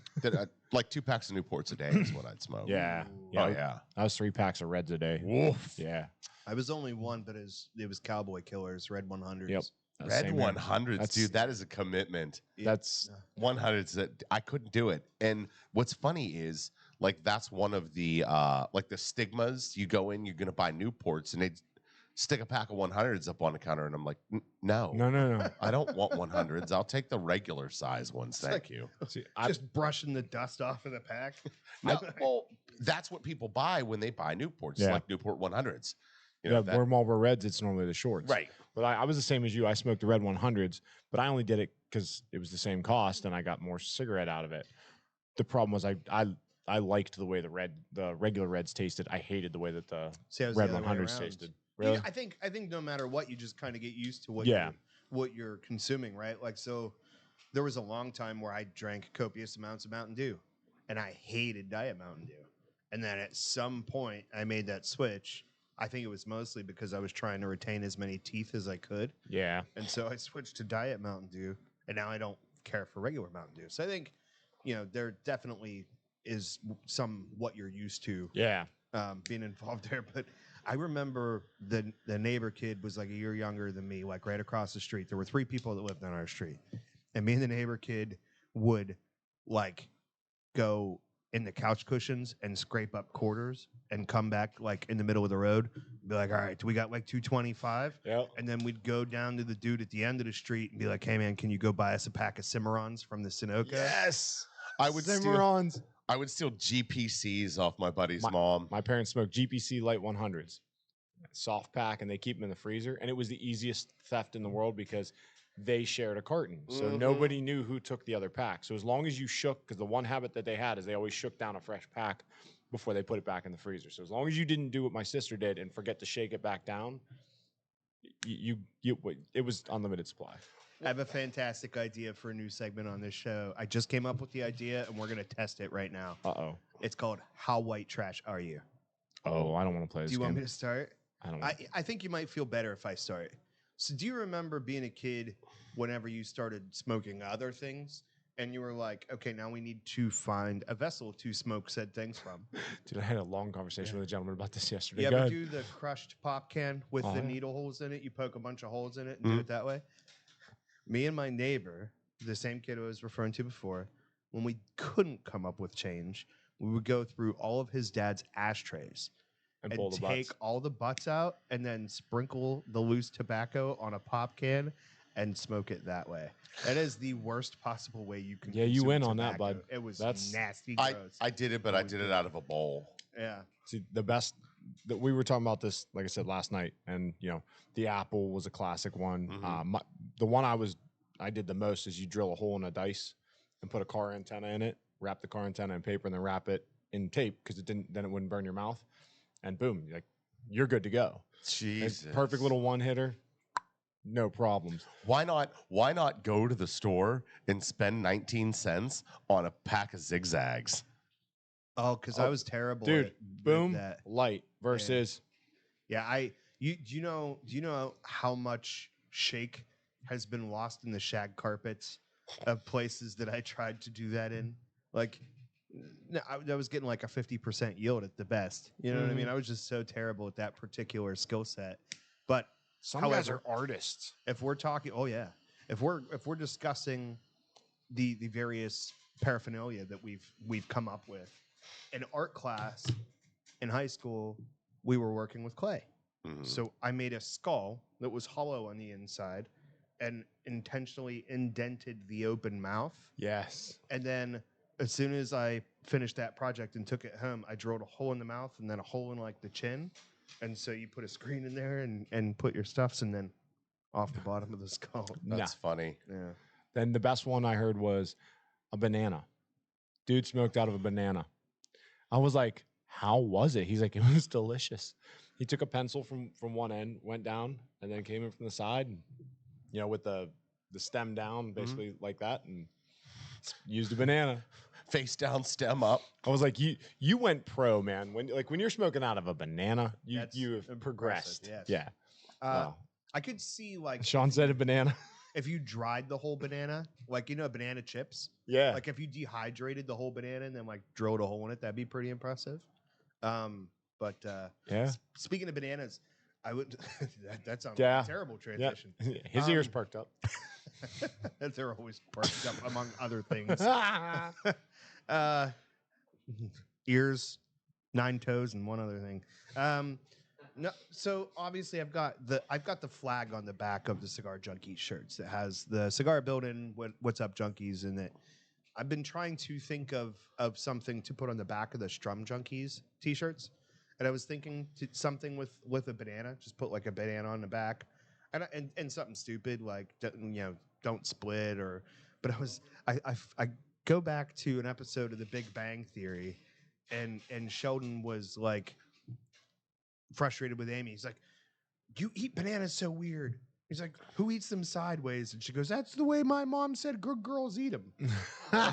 Like 2 packs of Newports a day is what I'd smoke. Yeah. Oh yeah. I was 3 packs of Reds a day. Woof. Yeah. I was only one, but it was Cowboy Killers, Red 100s. Yep. Red Same here. 100s, dude. That is a commitment. That's 100s that I couldn't do it. And what's funny is like that's one of the like the stigmas. You go in, you're gonna buy Newports, and they stick a pack of 100s up on the counter, and I'm like, no, no. I don't want 100s. I'll take the regular size ones, thank like- you. See, Just brushing the dust off of the pack. No, well, that's what people buy when they buy Newports, Yeah. like Newport 100s. where Marlboro Reds, it's normally the shorts. Right. But I was the same as you. I smoked the Red 100s, but I only did it because it was the same cost and I got more cigarette out of it. The problem was I liked the way the regular Reds tasted. I hated the way that the See, I was Red the other way 100s around. tasted. Yeah, Really? I think no matter what, you just kind of get used to Yeah. what you're consuming, right? Like, so there was a long time where I drank copious amounts of Mountain Dew, and I hated Diet Mountain Dew. And then at some point, I made that switch. I think it was mostly because I was trying to retain as many teeth as I could, Yeah. and so I switched to Diet Mountain Dew, and now I don't care for regular Mountain Dew. So I think, there definitely is some what you're used to Yeah. being involved there. But I remember the neighbor kid was like a year younger than me, like right across the street. There were 3 people that lived on our street, and me and the neighbor kid would like go in the couch cushions and scrape up quarters and come back like in the middle of the road, be like, all right, do we got like 225? Yep. And then we'd go down to the dude at the end of the street and be like, hey man, can you go buy us a pack of Cimarrons from the Sunoco? Yes. I would steal Cimarrons. GPCs off my buddy's mom. My parents smoked GPC Light 100s, soft pack, and they keep them in the freezer. And it was the easiest theft in the world because they shared a carton. So nobody knew who took the other pack. So as long as you shook, because the one habit that they had is they always shook down a fresh pack before they put it back in the freezer. So as long as you didn't do what my sister did and forget to shake it back down, it was unlimited supply. I have a fantastic idea for a new segment on this show. I just came up with the idea, and we're going to test it right now. Uh-oh. It's called How White Trash Are You? Oh, I don't want to play this Do you game. want me to start? I don't. I think you might feel better if I start. So do you remember being a kid whenever you started smoking other things, and you were like, okay, now we need to find a vessel to smoke said things from? Dude, I had a long conversation with a gentleman about this yesterday. You Go ever ahead. do the crushed pop can with the yeah. needle holes in it? You poke a bunch of holes in it and do it that way? Me and my neighbor, the same kid I was referring to before, when we couldn't come up with change, we would go through all of his dad's ashtrays And and pull the take butts. all the butts out and then sprinkle the loose tobacco on a pop can and smoke it that way. That is the worst possible way you can. Yeah, you consume win on that, tobacco. bud. It was That's- nasty, I gross. I did it, but I did it out of a bowl. Yeah. See, the best that we were talking about this, like I said last night, and the apple was a classic one. Mhm. The one I did the most is you drill a hole in a dice and put a car antenna in it, wrap the car antenna in paper, and then wrap it in tape because then it wouldn't burn your mouth, and boom, you're good to go. Jesus. It's perfect little one hitter, no problems. Why not go to the store and spend 19 cents on a pack of zigzags? Oh, because I was terrible, Dude, at boom, that. light versus Yeah, do you know how much shake has been lost in the shag carpets of places that I tried to do that in? Like, I was getting like a 50% yield at the best. You know what I mean? I was just so terrible at that particular skill set. But some guys however, are artists. if we're talking, oh yeah, if we're discussing the various paraphernalia that we've come up with in art class in high school, we were working with clay. Mhm. So I made a skull that was hollow on the inside and intentionally indented the open mouth. Yes. And then as soon as I finished that project and took it home, I drilled a hole in the mouth and then a hole in like the chin. And so you put a screen in there and put your stuffs and then off the bottom of the skull. That's funny. Yeah. Then the best one I heard was a banana. Dude smoked out of a banana. I was like, how was it? He's like, it was delicious. He took a pencil from one end, went down, and then came in from the side, and, with the stem down, basically like that, and used a banana. Face down, stem up. I was like, you went pro, man. When you're smoking out of a banana, That's you have impressive, progressed. yes. Yeah. Uh, I could see like Sean said a banana. if you dried the whole banana, like banana chips. Yeah. Like if you dehydrated the whole banana and then like drilled a hole in it, that'd be pretty impressive. But Yeah. Speaking of bananas, I would that sounds Yeah. like a terrible transition. His ears perked up. They're always perked up among other things. Ears, 9 toes, and one other thing. No, so obviously I've got the flag on the back of the Cigar Junkies shirts that has the cigar building "What's Up Junkies" in it. I've been trying to think of something to put on the back of the Strum Junkies t-shirts, and I was thinking something with a banana. Just put like a banana on the back, and something stupid like don't split or. But I go back to an episode of The Big Bang Theory, and Sheldon was like frustrated with Amy. He's like, "You eat bananas so weird." He's like, "Who eats them sideways?" And she goes, "That's the way my mom said good girls eat them." And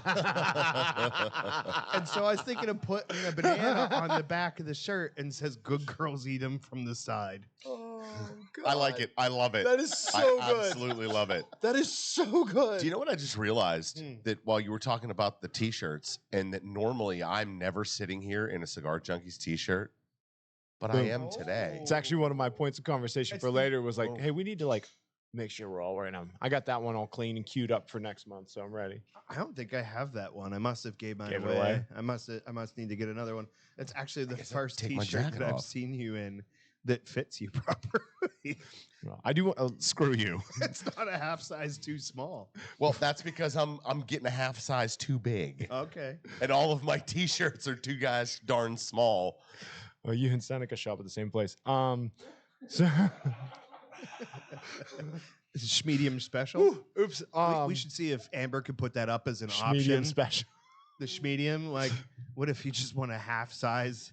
so I was thinking of putting a banana on the back of the shirt and says "Good girls eat them" from the side. Oh, God. I like it. I love it. That is so I good. absolutely love it. That is so good. Do you know what I just realized? That while you were talking about the t-shirts, and that normally I'm never sitting here in a Cigar Junkies t-shirt, but I am today. It's actually one of my points of conversation It's for the- later was like, Oh. hey, we need to make sure we're all wearing them. I got that one all clean and queued up for next month, so I'm ready. I don't think I have that one. I must have gave mine Gave it away. away? I must need to get another one. It's actually the guess I'll first take my t-shirt jacket that I've off. seen you in that fits you properly. Well, I do. Screw you. It's not a half size too small. Well, that's because I'm getting a half size too big, Okay. and all of my t-shirts are too guys darn small. Well, you and Seneca shop at the same place. So Medium special. oops. We should see if Amber could put that up as an medium option. special. The schmedium, like, what if you just want a half size?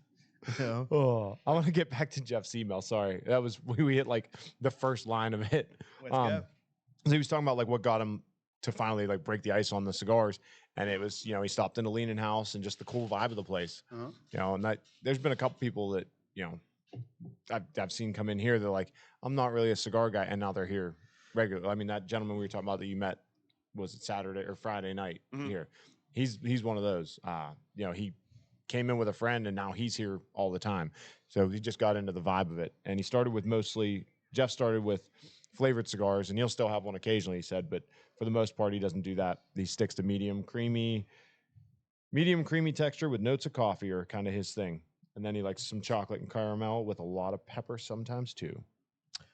Oh, I want to get back to Jeff's email. Sorry, that was we hit like the first line of it. Let's go. So he was talking about like what got him to finally like break the ice on the cigars, and it was he stopped in a leaning house and just the cool vibe of the place. And that there's been a couple people that I've seen come in here. They're like, I'm not really a cigar guy, and now they're here regularly. I mean, that gentleman we were talking about that you met was it Saturday or Friday night here. He's one of those. He came in with a friend, and now he's here all the time. So he just got into the vibe of it, and he started with Jeff started with flavored cigars, and he'll still have one occasionally, he said, but for the most part, he doesn't do that. He sticks to medium, creamy, Medium creamy texture with notes of coffee are kind of his thing. And then he likes some chocolate and caramel with a lot of pepper sometimes too.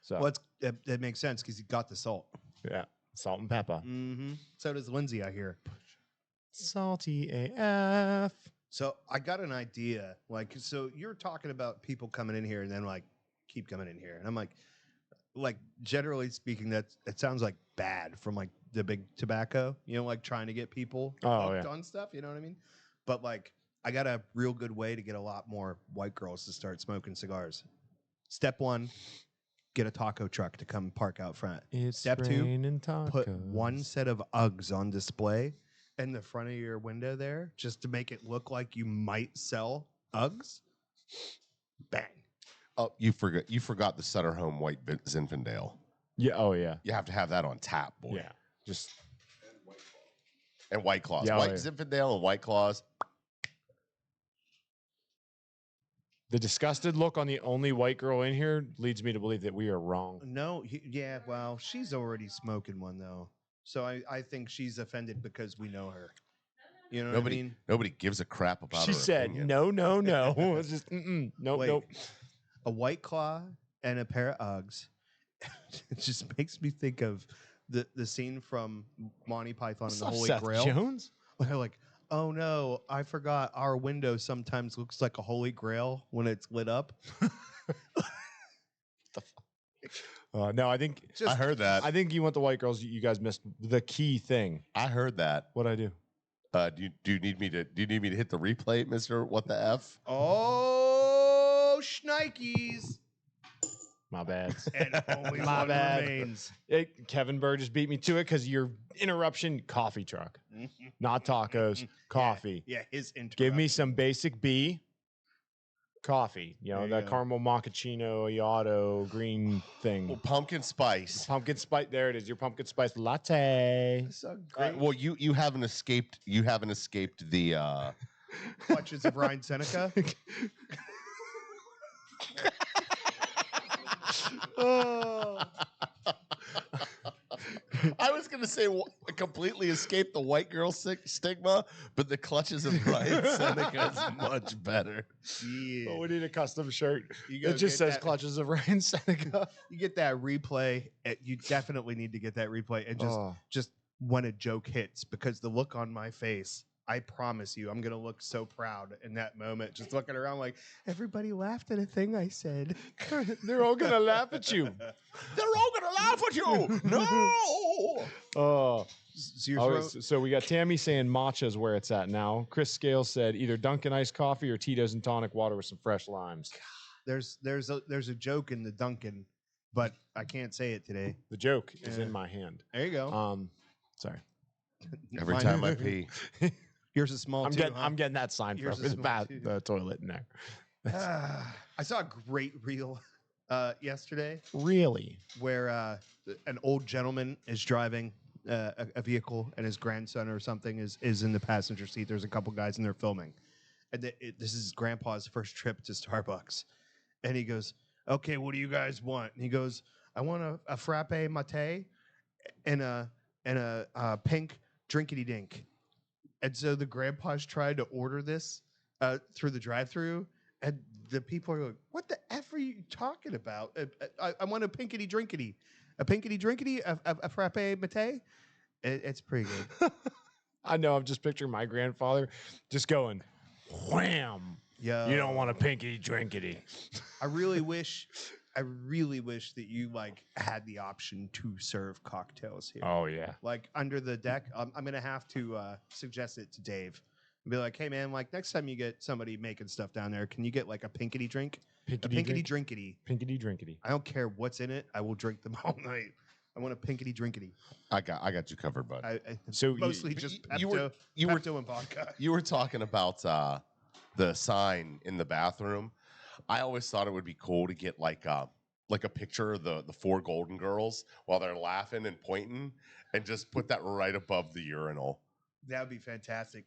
So Well, it makes sense because he got the salt. yeah, salt and pepper. Mm-hmm. So does Lindsay, I hear. Salty AF. So I got an idea. Like, so you're talking about people coming in here and then like keep coming in here, and I'm like generally speaking, that sounds like bad from like the big tobacco. You know, like trying to get people hooked on stuff. You know what I mean? But like, I got a real good way to get a lot more white girls to start smoking cigars. Step 1. Get a taco truck to come park out front. Step 2, put one set of Uggs on display in the front of your window there just to make it look like you might sell Uggs. Bang. Oh, you forgot the Sutter Home White Zinfandel. Yeah. Oh, yeah. You have to have that on tap, boy. Yeah. Just and White Claws. Yeah, White Zinfandel and White Claws. the disgusted look on the only white girl in here leads me to believe that we are wrong. No, yeah, well, she's already smoking one though. So I think she's offended because we know her. You know what I mean? Nobody gives a crap about She her said, opinion. no. It's just, nope, Wait, nope. A White Claw and a pair of Uggs. It just makes me think of the scene from Monty Python and the Holy Seth Grail. Jones? They're like, oh no, I forgot our window sometimes looks like a Holy Grail when it's lit up. No, I think I heard that. I think you want the white girls. You guys missed the key thing. I heard that. What'd I do? Do you need me to hit the replay, Mr. What the F? Oh, shnikes. My bad. And only My one bad. remains. Kevin Burr just beat me to it because your interruption, coffee truck. Not tacos, coffee. Yeah, his interruption. Give me some basic B coffee. You know, There you that go. caramel macchiato, Iato, green thing. Well, pumpkin spice. Pumpkin spice. There it is. Your pumpkin spice latte. So great. Well, you haven't escaped. You haven't escaped the. Clutches of Ryan Seneca. Oh. I was going to say completely escape the white girl stigma, but the clutches of Ryan Seneca is much better. Yeah. Oh, we need a custom shirt. You go It just get says that- clutches of Ryan Seneca. You get that replay. You definitely need to get that replay and Oh. just when a joke hits, because the look on my face, I promise you, I'm gonna look so proud in that moment, just looking around like everybody laughed at a thing I said. They're all gonna laugh at you. They're all going to laugh at you. No. Oh. So you're Oh, so we got Tammy saying matcha's where it's at now. Chris Scales said either Dunkin' iced coffee or Tito's and tonic water with some fresh limes. there's a joke in the Dunkin', but I can't say it today. The joke is Yeah. in my hand. There you go. Sorry. Every Mine- time I pee. Yours is small too. I'm getting that sign Yours from is the, small, too. the toilet in there. I saw a great reel yesterday Really? where an old gentleman is driving a vehicle and his grandson or something is in the passenger seat. There's a couple guys and they're filming. And this is his grandpa's first trip to Starbucks. And he goes, okay, what do you guys want? And he goes, I want a frappe mate and a pink drinkity dink. And so the grandpa's tried to order this through the drive-through, and the people are like, what the F are you talking about? I want a pinkity drinkity. A pinkity drinkity? A frappe mate? It's pretty good. I know. I'm just picturing my grandfather just going, wham. Yeah. You don't want a pinkity drinkity. I really wish that you like had the option to serve cocktails here. Oh, yeah. Like under the deck. I'm gonna have to suggest it to Dave and be like, hey man, like next time you get somebody making stuff down there, can you get like a pinkity drink? A pinkity drinkity. Pinkity drinkity. I don't care what's in it. I will drink them all night. I want a pinkity drinkity. I got you covered, bud. So Mostly just Pepto, you were Pepto and vodka. You were talking about the sign in the bathroom. I always thought it would be cool to get like a picture of the four Golden Girls while they're laughing and pointing, and just put that right above the urinal. That would be fantastic.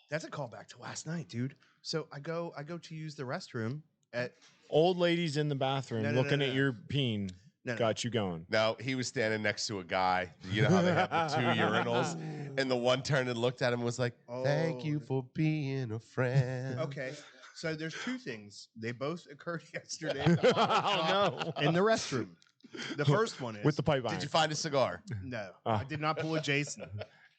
That's a callback to last night, dude. So I go to use the restroom at Old ladies in the bathroom No, looking no. at your peen No, no. got you going. Now he was standing next to a guy. You know how they have the two urinals, And the one turned and looked at him and was like, "Thank you for being a friend." Okay. So there's two things. They both occurred yesterday Oh in the restroom. The first one is With the pipe iron. Did you find a cigar? no. Ah. I did not pull a Jason.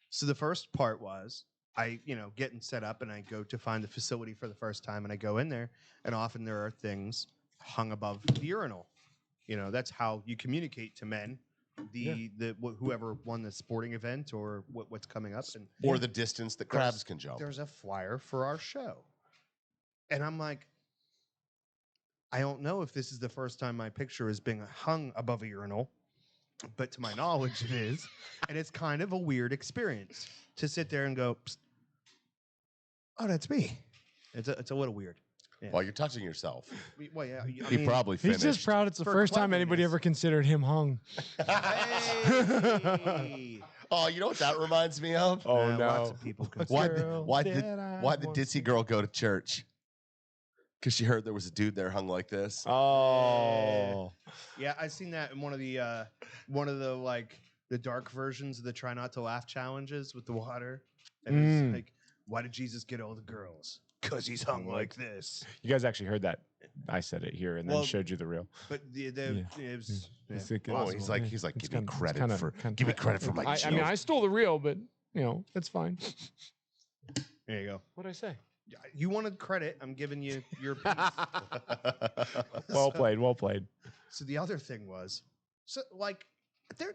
So the first part was I, getting set up and I go to find the facility for the first time and I go in there and often there are things hung above the urinal. That's how you communicate to men. Whoever won the sporting event or what's coming up Or the distance that crabs can jump. There's a flyer for our show. And I'm like, I don't know if this is the first time my picture is being hung above a urinal, but to my knowledge it is. And it's kind of a weird experience to sit there and go, psst, oh, that's me. It's a little weird. Yeah. While you're touching yourself. Well, yeah. He probably finished. He's just proud it's the For first time anybody cleanliness. ever considered him hung. Hey! Oh, you know what that reminds me of? Oh, Lots no. of people Why consider. Girl why that I why the once ditzy girl go to church? Because she heard there was a dude there hung like this. Oh. Yeah, I seen that in one of the like the dark versions of the Try Not to Laugh challenges with the water. And it's like, why did Jesus get all the girls? Because he's hung like this. You guys actually heard that. I said it here and then Well, showed you the reel. But it was It's like- Oh, he's like, It's give me kinda- credit kinda- for kinda- give me credit for my I mean, joke. I stole the reel, but it's fine. there you go. What'd I say? You wanted credit. I'm giving you your piece. Well played. Well played. So the other thing was,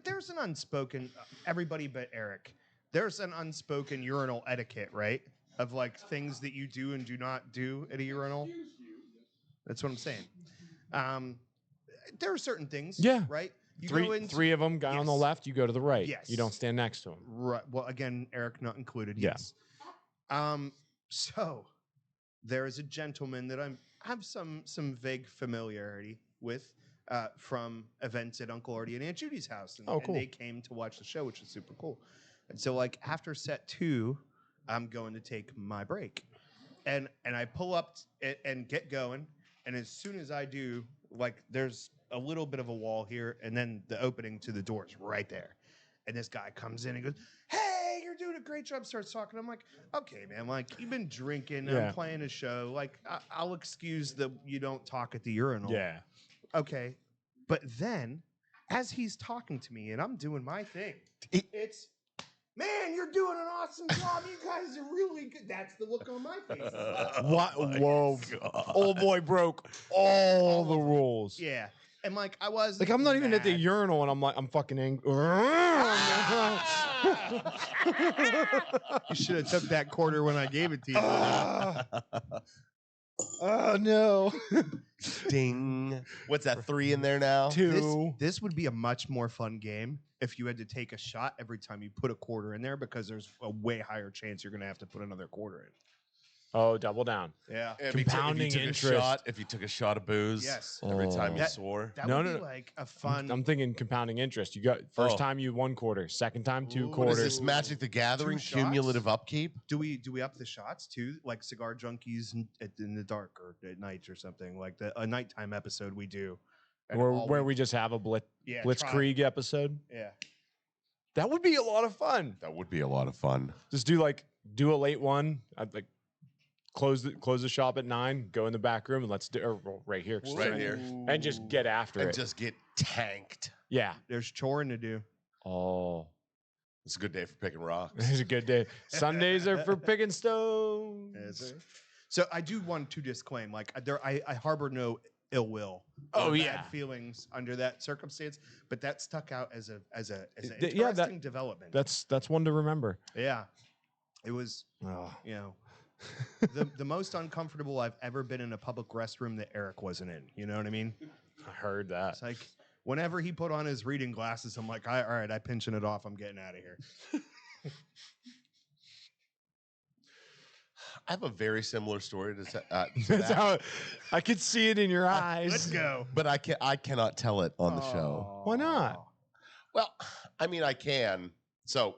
there's an unspoken, everybody but Eric, there's an unspoken urinal etiquette, right? Of like things that you do and do not do at a urinal. That's what I'm saying. There are certain things, Yeah. right? You go into, Three of them, guy on the Yes. left, you go to the right. Yes. You don't stand next to him. Right. Well, again, Eric not included. Yeah. Yes. So there is a gentleman that I have some vague familiarity with from events at Uncle Artie and Aunt Judy's house. And, Oh, cool. and they came to watch the show, which was super cool. And so, like, after set 2, I'm going to take my break. And I pull up and get going. And as soon as I do, like, there's a little bit of a wall here, and then the opening to the door is right there. And this guy comes in and goes, "Hey, you're doing a great job." Starts talking. I'm like, "Okay, man. Like, you've been drinking. Yeah. I'm playing a show. Like, I'll excuse that you don't talk at the urinal." Yeah. Okay. But then, as he's talking to me and I'm doing my thing, it's, "Man, you're doing an awesome job. You guys are really good." That's the look on my face. What? Whoa. Old boy broke all the rules. Yeah. And like, I was Like, I'm not even at the urinal and I'm fucking angry. You should have took that quarter when I gave it to you. Oh, no. Ding. What's that? 3 in there now? 2. This would be a much more fun game if you had to take a shot every time you put a quarter in there, because there's a way higher chance you're going to have to put another quarter in. Oh, double down. Yeah. Compounding interest. If you took a shot of booze Yes. every time you That- swore. That No, would no, be no. like a fun. I'm thinking compounding interest. You got first Oh. time you 1 quarter, second time 2 Ooh. What quarters. is this Magic the Gathering 2 shots? cumulative upkeep? Do we up the shots too, like Cigar Junkies in the dark or at night or something, like a nighttime episode we do, and Where we just have a blitzkrieg episode. Yeah. That would be a lot of fun. That would be a lot of fun. Just do a late one. I'd like close the shop at 9. Go in the back room and let's do right here, Right here. and just get after And it. just get tanked. Yeah. There's choring to do. Oh, It's a good day for picking rocks. it's a good day. Sundays are for picking stones. So I do want to disclaim, like, I harbor no ill will. Oh, or yeah. bad feelings under that circumstance, but that stuck out as an Yeah, interesting development. That's one to remember. Yeah, it was. Oh. The most uncomfortable I've ever been in a public restroom that Eric wasn't in. You know what I mean? I heard that. It's like whenever he put on his reading glasses, I'm like, all right, I'm pinching it off. I'm getting out of here. I have a very similar story to That's that, how I could see it in your eyes. Let's go. but I cannot tell it on the show. Why not? Well, I mean, I can. So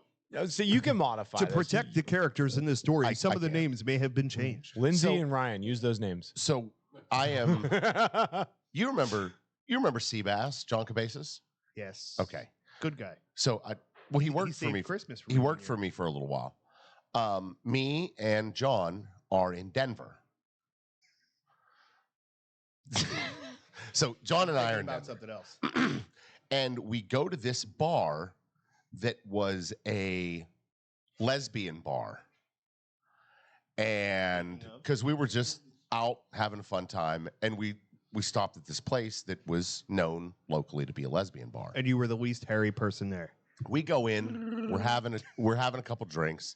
So you can modify To this. protect the characters in the story, some I of the can't. names may have been changed. Lindsay So- and Ryan, use those names. so I am. You remember Seabass, John Cabezas? Yes. Okay. Good guy. So Well, he worked for saved me. Christmas. For He worked you. for me for a little while. Me and John are in Denver. So John and I are in about Denver. something else. And we go to this bar that was a lesbian bar. And because we were just out having a fun time, and we stopped at this place that was known locally to be a lesbian bar. And you were the least hairy person there. We go in, we're having a couple drinks.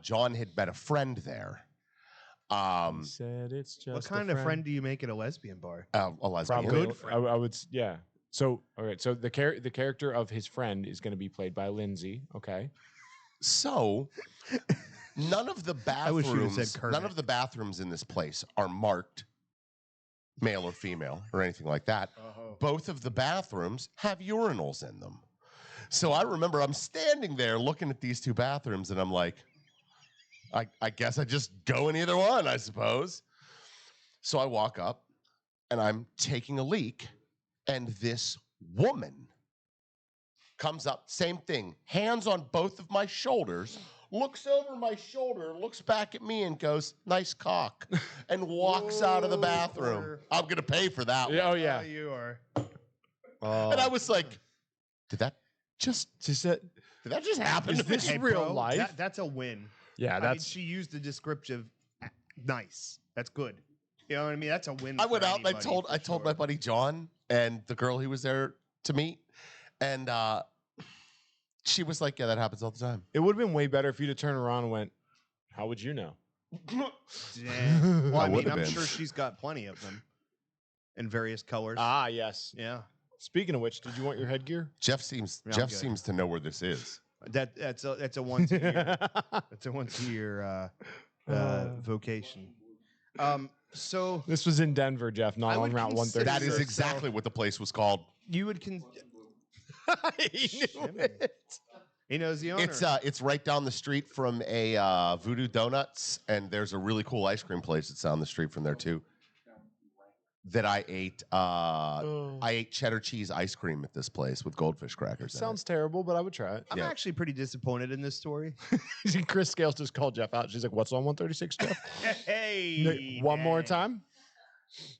John had met a friend there. He said it's just What kind of friend do you make at a lesbian bar? A lesbian. Probably, Good friend. I would, yeah. So, all right. So the character of his friend is going to be played by Lindsay. Okay. So, none of the wish you'd have said bathrooms, Kermit. none of the bathrooms in this place are marked male or female or anything like that. Both of the bathrooms have urinals in them. So I remember I'm standing there looking at these two bathrooms, and I'm like, I guess I just go in either one, I suppose. So I walk up, and I'm taking a leak, and this woman comes up, same thing, hands on both of my shoulders, looks over my shoulder, looks back at me and goes, "Nice cock," and walks out of the bathroom. I'm going to pay for that one. Oh, yeah. You are. And I was like, did that just happen? Is to me? this real life? That's a win. Yeah, I that's mean, she used the descriptive nice. That's good. You know what I mean? That's a win. I went for out and I anybody, told for my sure. buddy John and the girl he was there to meet, and she was like, "Yeah, that happens all the time." it would have been way better if you'd have turned around and went, "How would you know?" Dang. Well, I mean, would've I'm been. sure she's got plenty of them in various colors. Ah, yes. Yeah. Speaking of which, did you want your headgear? Jeff seems Yeah, I'm good. seems to know where this is. That's a once a year. That's a once a year vocation. So This was in Denver, Jeff, not I on would Route consider- 130. That is so- exactly what the place was called. you would He knew it. he knows the owner. It's right down the street from a Voodoo Donuts, and there's a really cool ice cream place that's down the street from there too. That I ate. I ate cheddar cheese ice cream at this place with goldfish crackers. in it. Sounds terrible, but I would try it. I'm yeah. actually pretty disappointed in this story. Chris Scales just called Jeff out. She's like, "What's on 136, Jeff?" Hey, One more dang. time.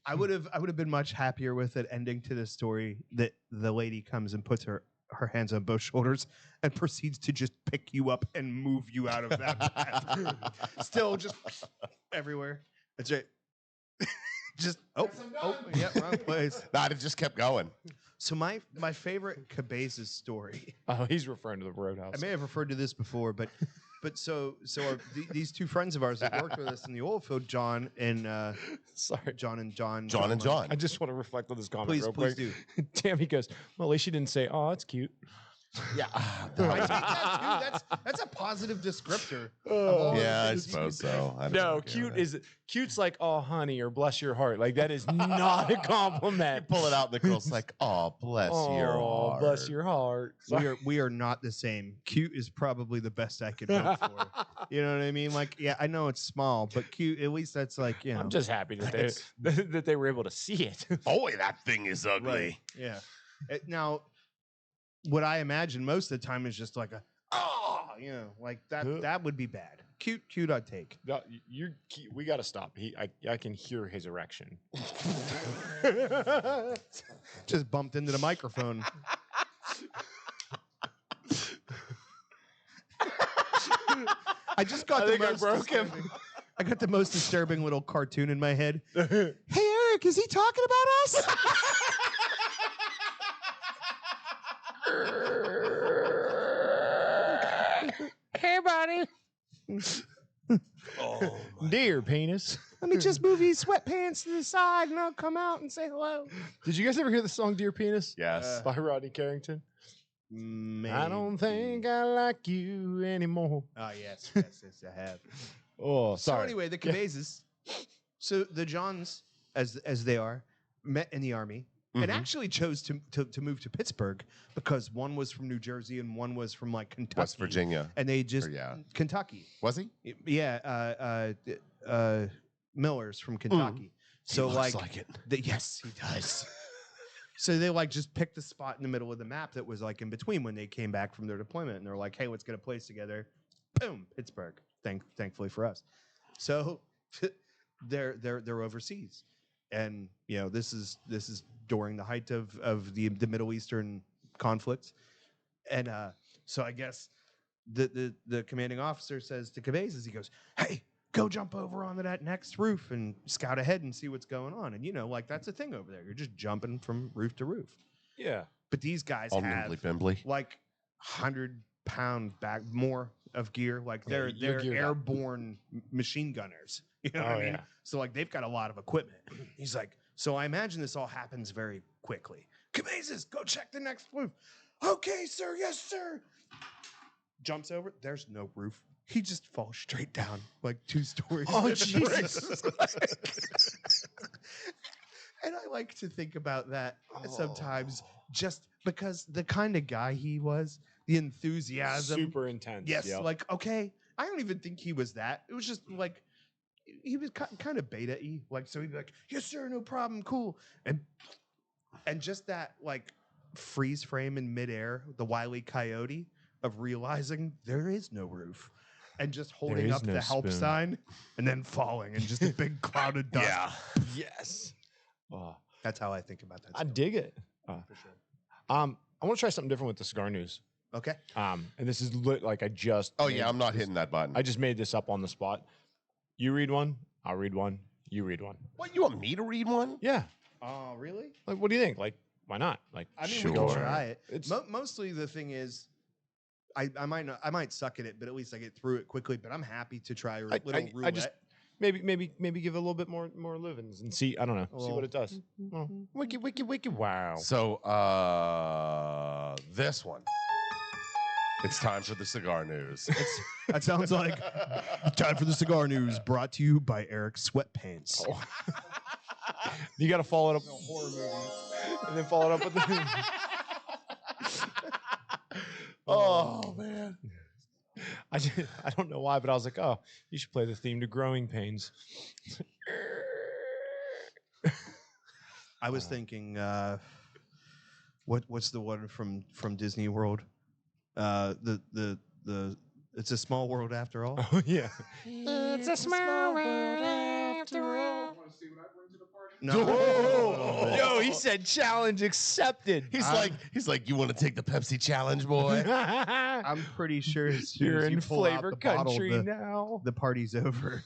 I would have been much happier with it ending to this story that the lady comes and puts her hands on both shoulders and proceeds to just pick you up and move you out of that bathroom. Still just everywhere. That's right. Just yeah, wrong place. Nah, it just kept going. So my favorite Cabezas story. Oh, he's referring to the Roadhouse. I may have referred to this before, but these two friends of ours that worked with us in the oil field, John and Sorry. John and John. John. I just want to reflect on this comment Please, real please quick. do. Tammy goes, "Well, at least she didn't say, oh, that's cute." Yeah. I take that too. That's a positive descriptor. of all the Yeah, I things you suppose could say. so. I don't No, know. cute's like, "Oh, honey," or "Bless your heart." Like that is not a compliment. Pull it out, and the girl's like, "Oh, bless your Oh, heart." bless your heart. We are not the same. Cute is probably the best I could hope for. You know what I mean? Like, yeah, I know it's small, but cute. At least that's like, you know. I'm just happy that that they were able to see it. Boy, that thing is ugly. Right. Yeah. Now, what I imagine most of the time is just like a, you know, like that. That would be bad. Cute, I'd take. No, we got to stop. I can hear his erection. Just bumped into the microphone. I just got I broke him. I got the most disturbing little cartoon in my head. Hey, Eric, is he talking about us? Hey, buddy. Oh, Dear penis. Let me just move these sweatpants to the side and I'll come out and say hello. Did you guys ever hear the song "Dear Penis"? yes. By Rodney Carrington. Maybe. I don't think I like you anymore. Oh, yes, I have. Oh, So sorry. anyway, the Cabezas. So the Johns, as they are, met in the army and actually chose to move to Pittsburgh because one was from New Jersey and one was from like Kentucky, West Virginia. and they just yeah. Kentucky. Was he? Yeah, Miller's from Kentucky. So He looks like it. yes, he does. So they like just picked a spot in the middle of the map that was like in between when they came back from their deployment, and they're like, "Hey, let's get a place together." Boom, Pittsburgh. Thankfully for us. So they're overseas, and this is during the height of the Middle Eastern conflicts, and so I guess the commanding officer says to Cabezas, he goes, "Hey, go jump over onto that next roof and scout ahead and see what's going on." And like that's a thing over there. You're just jumping from roof to roof. Yeah. But these guys All have nimbly-bimbly. like 100-pound bag more of gear. Like they're geared up. airborne machine gunners. You know what I mean? Yeah. So like they've got a lot of equipment. He's like, so I imagine this all happens very quickly. Cabezas, go check the next roof. Okay, sir. Yes, sir. Jumps over. There's no roof. He just falls straight down like 2 stories. Oh, Jesus. And I like to think about that sometimes, just because the kind of guy he was, the enthusiasm. Super intense. Yes, Yep. like, okay, I don't even think he was that. It was just like, he was kind of beta-y. Like, so he'd be like, yes, sir, no problem, cool. And just that, like, freeze frame in midair, the Wile E. Coyote of realizing there is no roof. And just holding up the help sign and then falling and just a big cloud of dust. Yeah. Yes. Oh, That's how I think about that. I dig it. For sure. I want to try something different with the cigar news. Okay. And this is like I just. Oh yeah, I'm not hitting that button. I just made this up on the spot. You read one, I'll read one. You read one. What, you want me to read one? Yeah. Oh, really? Like, what do you think? Like, why not? Like, I mean, Sure. we can try it. It's- Mostly the thing is, I might suck at it, but at least I get through it quickly. But I'm happy to try a little roulette. I just maybe give it a little bit more livings and see. I don't know. See what it does. Oh, wiki. Wow. So this one. It's time for the cigar news. That sounds like time for the cigar news, brought to you by Eric Sweatpants. Oh. You got to follow it up with a horror movie, and then follow it up with the. Oh man. I don't know why, but I was like, oh, you should play the theme to Growing Pains. I was thinking, what's the one from Disney World? The It's a Small World After All. Oh yeah. It's a small world after all. No. Yo, he said challenge accepted. He's like, you want to take the Pepsi challenge, boy? I'm pretty sure as soon You're as in you pull out flavor the bottle, country now. the party's over.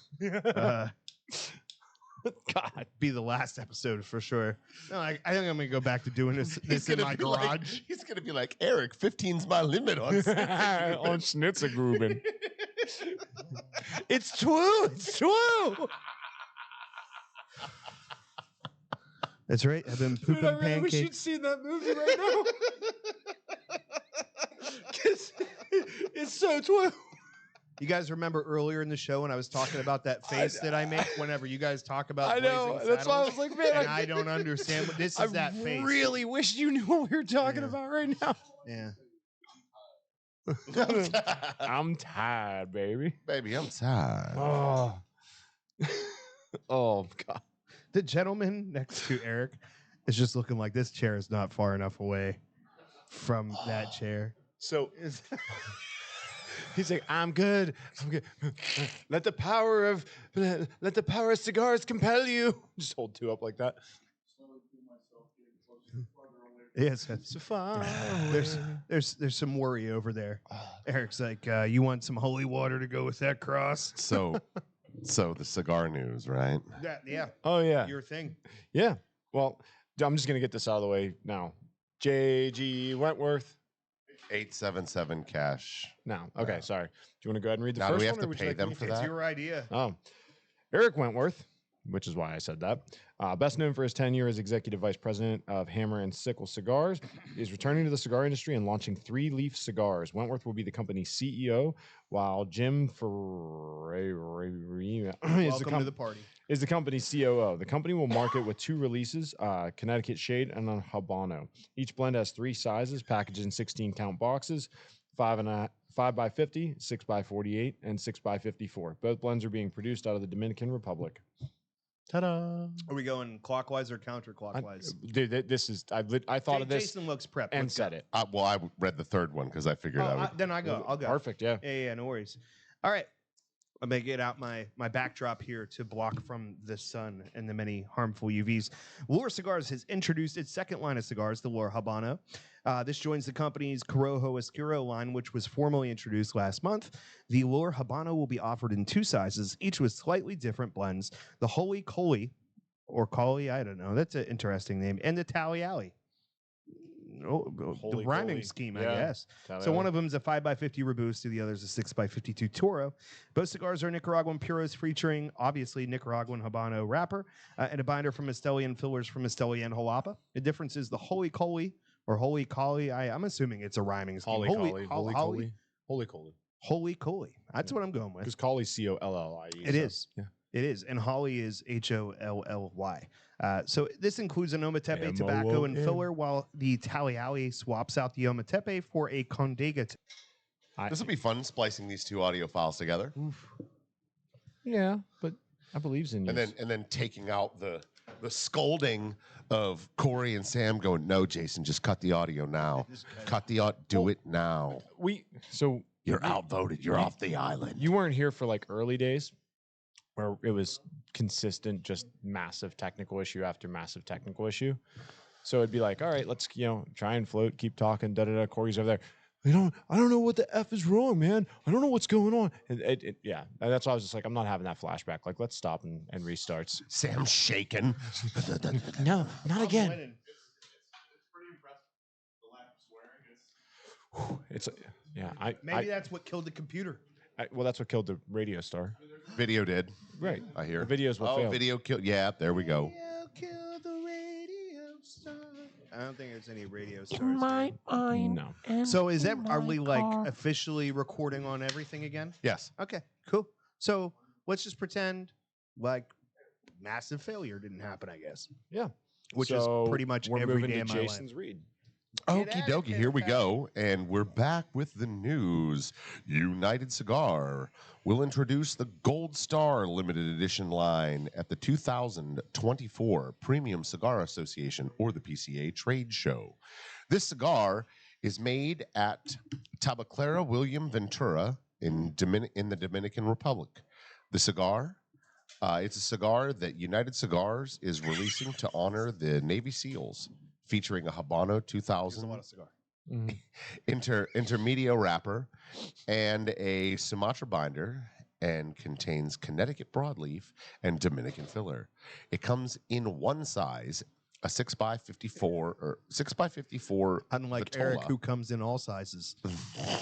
God. Be the last episode for sure. No, I think I'm gonna go back to doing this in my garage. He's gonna be like, Eric, 15's my limit on. On Schnitzergruben. It's true. It's true. That's right. I've been pooping Dude, I really wish you'd pancakes. seen that movie right now. 'Cause it's so true. You guys remember earlier in the show when I was talking about that face that I make whenever you guys talk about I know. Blazing That's why I Saddles? was like, man, And I don't understand what this is. I That face. really wish you knew what we were talking Yeah. about right now. Yeah. I'm tired, baby. Baby, I'm tired. Oh. Oh God. The gentleman next to Eric is just looking like this chair is not far enough away from that chair. So he's like, I'm good. I'm good. Let the power of cigars compel you. Just hold 2 up like that. Yes, So far. there's some worry over there. Eric's like, you want some holy water to go with that cross? So the cigar news, right? Yeah, Oh yeah. your thing. Yeah. Well, I'm just gonna get this out of the way now. J.G. Wentworth. 877 cash. No. Okay. Sorry. Do you want to go ahead and read the Now, do first we have one, to or would you pay like them me for to? It's that? your idea. Oh, Eric Wentworth, which is why I said that. Best known for his tenure as executive vice president of Hammer and Sickle Cigars, is returning to the cigar industry and launching 3 Leaf Cigars. Wentworth will be the company's CEO, while Jim Ferreira Welcome to the party. is the company's COO. The company will market with 2 releases, Connecticut Shade and a Habano. Each blend has 3 sizes, packaged in 16-count boxes, 5x50, 6x48, and 6x54. Both blends are being produced out of the Dominican Republic. Ta-da! Are we going clockwise or counterclockwise? Dude, this is I thought of this Jason looks prepped. and Let's said go. it. Well, I read the third one because I figured I would. Then I go. I'll go. Perfect. Yeah. Yeah, no worries. All right. I'm going to get out my backdrop here to block from the sun and the many harmful UVs. Lure Cigars has introduced its second line of cigars, the Lure Habano. This joins the company's Corojo Oscuro line, which was formally introduced last month. The Lure Habano will be offered in 2 sizes, each with slightly different blends. The Holy Coley, or Coley, I don't know. That's an interesting name. And the Tally Alley. The Holy rhyming Coley. scheme, Yeah. I guess. Tally So one Alley. of them is a 5x50 Robusto, the other is a 6x52 Toro. Both cigars are Nicaraguan puros, featuring obviously Nicaraguan Habano wrapper and a binder from Esteli and fillers from Esteli and Jalapa. The difference is the Holy Coley or Holy Coley. I'm assuming it's a rhyming scheme. Holy Coley. Holy Coley. That's what I'm going with. Because Collie Collie. It is. Yeah. It is. And Holly is Holly. So this includes an Ometepe M-O-O-N. tobacco and filler, while the Tally Alley swaps out the Ometepe for a Condega. This will be fun splicing these 2 audio files together, Yeah, but I believes in you. and then taking out the scolding of Corey and Sam going, "No, Jason, just cut the audio now. Cut the audio. Do it now. You're outvoted. You're off the island." You weren't here for like early days where it was consistent, just massive technical issue after massive technical issue. So it'd be like, all right, let's, try and float, keep talking, da-da-da. Corey's over there. I don't know what the F is wrong, man. I don't know what's going on. And yeah, and that's why I was just like, I'm not having that flashback. Like, let's stop and restarts. Sam's shaking. No, not again. It's yeah. Maybe that's what killed the computer. Well, that's what killed the radio star. Video did. Right. I hear. The video's what failed. Video killed. Yeah, there we go. Killed the radio star. I don't think there's any radio stars. In my mind. No. and So is that in are my we like car. officially recording on everything again? Yes. Okay, cool. So let's just pretend like massive failure didn't happen, I guess. Yeah. Which So is pretty much we're every moving day to of my Jason's life. read. Okie dokie, here we go. And we're back with the news. United Cigar will introduce the Gold Star limited edition line at the 2024 Premium Cigar Association, or the PCA, trade show. This cigar is made at Tabacalera William Ventura in the Dominican Republic. The cigar, it's a cigar that United Cigars is releasing to honor the Navy SEALs, featuring a Habano There's a 2000 lot of cigar. intermedio wrapper and a Sumatra binder, and contains Connecticut broadleaf and Dominican filler. It comes in 1 size, a 6x54 or 6x54. Unlike Vitola Eric, who comes in all sizes.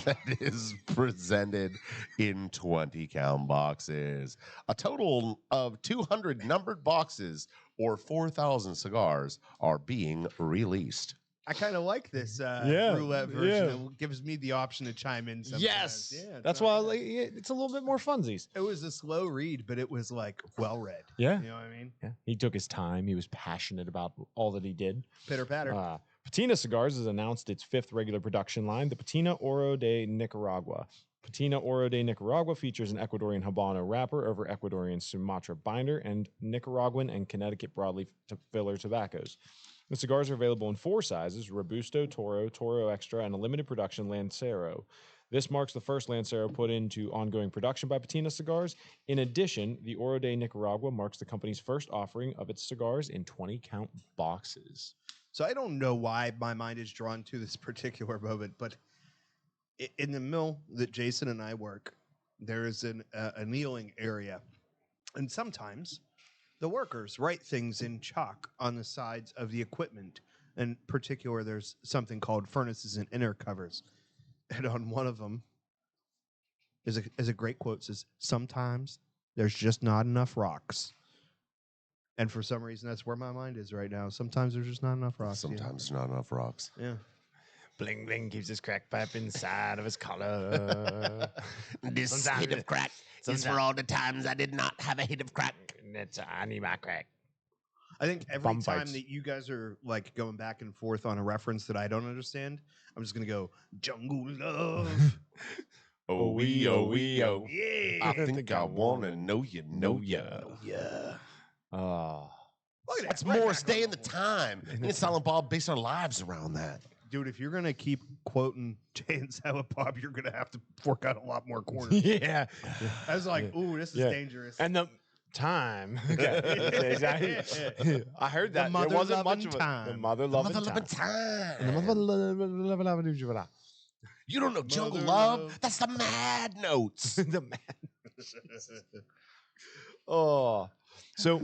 that is presented in 20-count boxes. A total of 200 numbered boxes, or 4,000 cigars, are being released. I kind of like this roulette version. It gives me the option to chime in sometimes. Yes. Yeah, it's That's not why I bad. like it's a little bit more funsies. It was a slow read, but it was like well read. Yeah. You know what I mean? Yeah. He took his time. He was passionate about all that he did. Pitter patter. Patina Cigars has announced its 5th regular production line, the Patina Oro de Nicaragua. Patina Oro de Nicaragua features an Ecuadorian Habano wrapper over Ecuadorian Sumatra binder and Nicaraguan and Connecticut broadleaf filler tobaccos. The cigars are available in 4 sizes: Robusto, Toro, Toro Extra, and a limited production Lancero. This marks the first Lancero put into ongoing production by Patina Cigars. In addition, the Oro de Nicaragua marks the company's first offering of its cigars in 20-count boxes. So I don't know why my mind is drawn to this particular moment, but in the mill that Jason and I work, there is a annealing area. And sometimes the workers write things in chalk on the sides of the equipment. In particular, there's something called furnaces and inner covers. And on one of them is a great quote. It says, "Sometimes there's just not enough rocks." And for some reason, that's where my mind is right now. Sometimes there's just not enough rocks. Sometimes not enough rocks. Yeah. Bling Bling keeps his crack pipe inside of his collar. This Sometimes hit of crack is for all the times I did not have a hit of crack. I need my crack. I think every Bum time fights. that you guys are like going back and forth on a reference that I don't understand, I'm just gonna go jungle love. Oh, wee, oh, wee, oh. Yeah. I think I want to know you, know ya. Yeah. Oh. Look at That's that. more stay in the time. In Me the and Silent Bob base our lives around that. Dude, if you're gonna keep quoting Jay and Silent Bob, you're gonna have to fork out a lot more corners. Yeah. I was like, ooh, this is dangerous. And the time. Okay. Exactly. I heard that. There wasn't much of it. The mother loving time. And the mother loving time. You don't know Jungle Mother Love? Love. That's the Mad Notes. The man. Oh. So I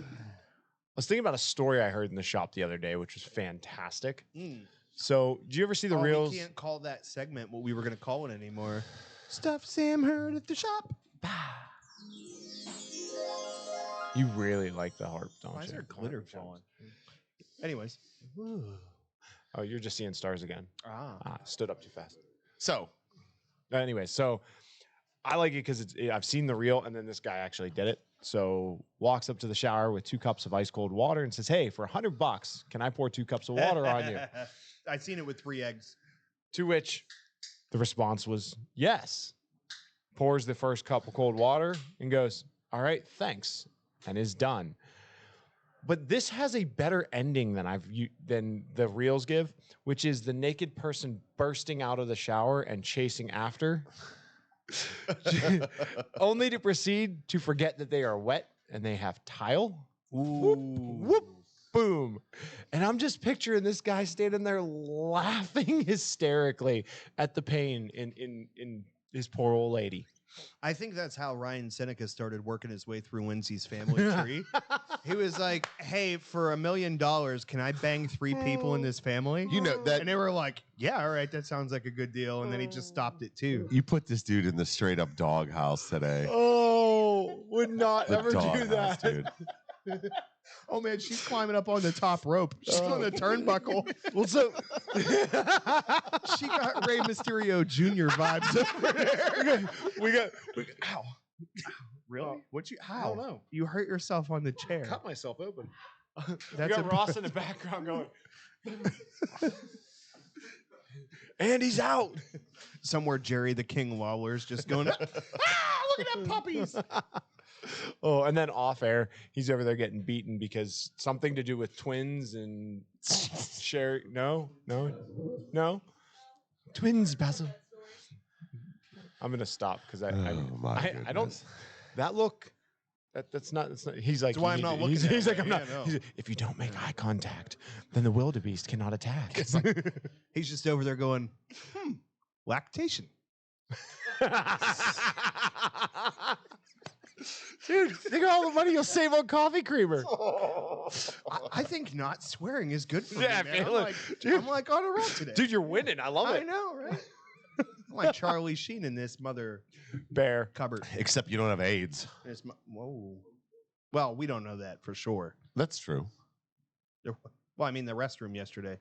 was thinking about a story I heard in the shop the other day, which was fantastic. So, did you ever see the reels? We can't call that segment what we were going to call it anymore. Stuff Sam heard at the shop. You really like the harp, don't you? Why is there glitter falling? Anyways. Oh, you're just seeing stars again. Stood up too fast. So, Anyway, so I like it because I've seen the reel, and then this guy actually did it. So walks up to the shower with 2 cups of ice cold water and says, "Hey, for $100, can I pour 2 cups of water on you?" I seen it with 3 eggs. To which the response was yes. Pours the first cup of cold water and goes, "All right, thanks," and is done. But this has a better ending than the reels give, which is the naked person bursting out of the shower and chasing after, only to proceed to forget that they are wet and they have tile. Whoop, whoop, boom. And I'm just picturing this guy standing there laughing hysterically at the pain in his poor old lady. I think that's how Ryan Seneca started working his way through Lindsay's family tree. He was like, "Hey, for $1 million, can I bang 3 people in this family?" you know that And they were like, "Yeah, all right, that sounds like a good deal." And then he just stopped it too. you put this dude in the straight up doghouse today. Oh, would not The ever do doghouse, that. dude. Oh man, she's climbing up on the top rope. She's on the turnbuckle. Well, so She got Rey Mysterio Jr. vibes over there. we got ow. Really? What you? How? I don't know. You hurt yourself on the chair. Cut myself open. That's We got a- Ross in the background going. And he's out. Somewhere Jerry the King Lawler's just going, look at them puppies. Oh, and then off air, he's over there getting beaten because something to do with twins and Sherry. No. Twins, Basil. I'm gonna stop because I don't. goodness. That look. That's not. He's like. That's why I'm not looking at He's it. like, I'm Yeah, not. no. He's like, if you don't make eye contact, then the wildebeest cannot attack. He's just over there going, lactation. Dude, think of all the money you'll save on coffee creamer. I think not swearing is good for Yeah, me, man. I feel it. I'm like on a roll today. Dude, you're winning. I love I it. know, right? I'm like Charlie Sheen in this mother Bear. cupboard. Except you don't have AIDS. Whoa. Well, we don't know that for sure. That's true. Well, I mean, the restroom yesterday.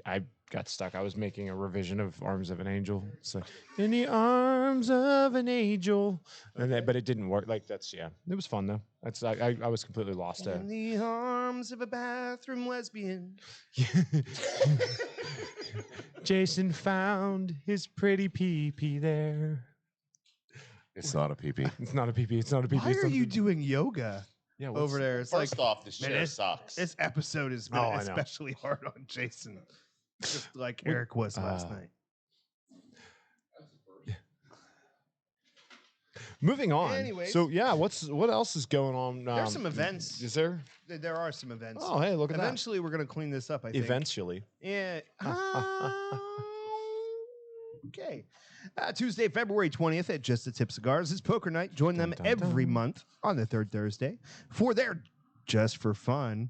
I got stuck. I was making a revision of Arms of an Angel. It's like, in the arms of an angel. And then, but it didn't work. Like, that's, yeah. It was fun, though. That's I was completely lost there. In the arms of a bathroom lesbian. Jason found his pretty pee-pee there. It's not a peepee. It's not a pee-pee. It's not a pee-pee. Why it's are not a you pee-pee. doing yoga Yeah, over there? It's like, off, this man, this episode has been Oh, I know. especially hard on Jason. Just like Eric was last night. Moving on. Anyways. So, yeah, what else is going on? There's some events. Is there? There are some events. Oh, hey, look at Eventually, we're going to clean this up, I that. think. Eventually. Yeah. Okay. Tuesday, February 20th at Just the Tip Cigars is poker night. Join them Dun, dun, every dun. month on the third Thursday for their Just for Fun.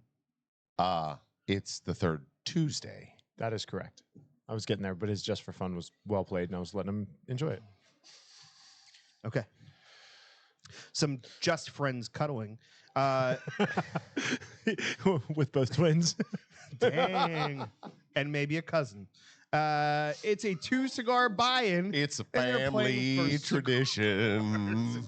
It's the third Tuesday. That is correct. I was getting there, but his Just for Fun was well played, and I was letting him enjoy it. Okay. Some just friends cuddling. With both twins. Dang. And maybe a cousin. It's a 2-cigar buy-in. It's a And they're playing family for tradition.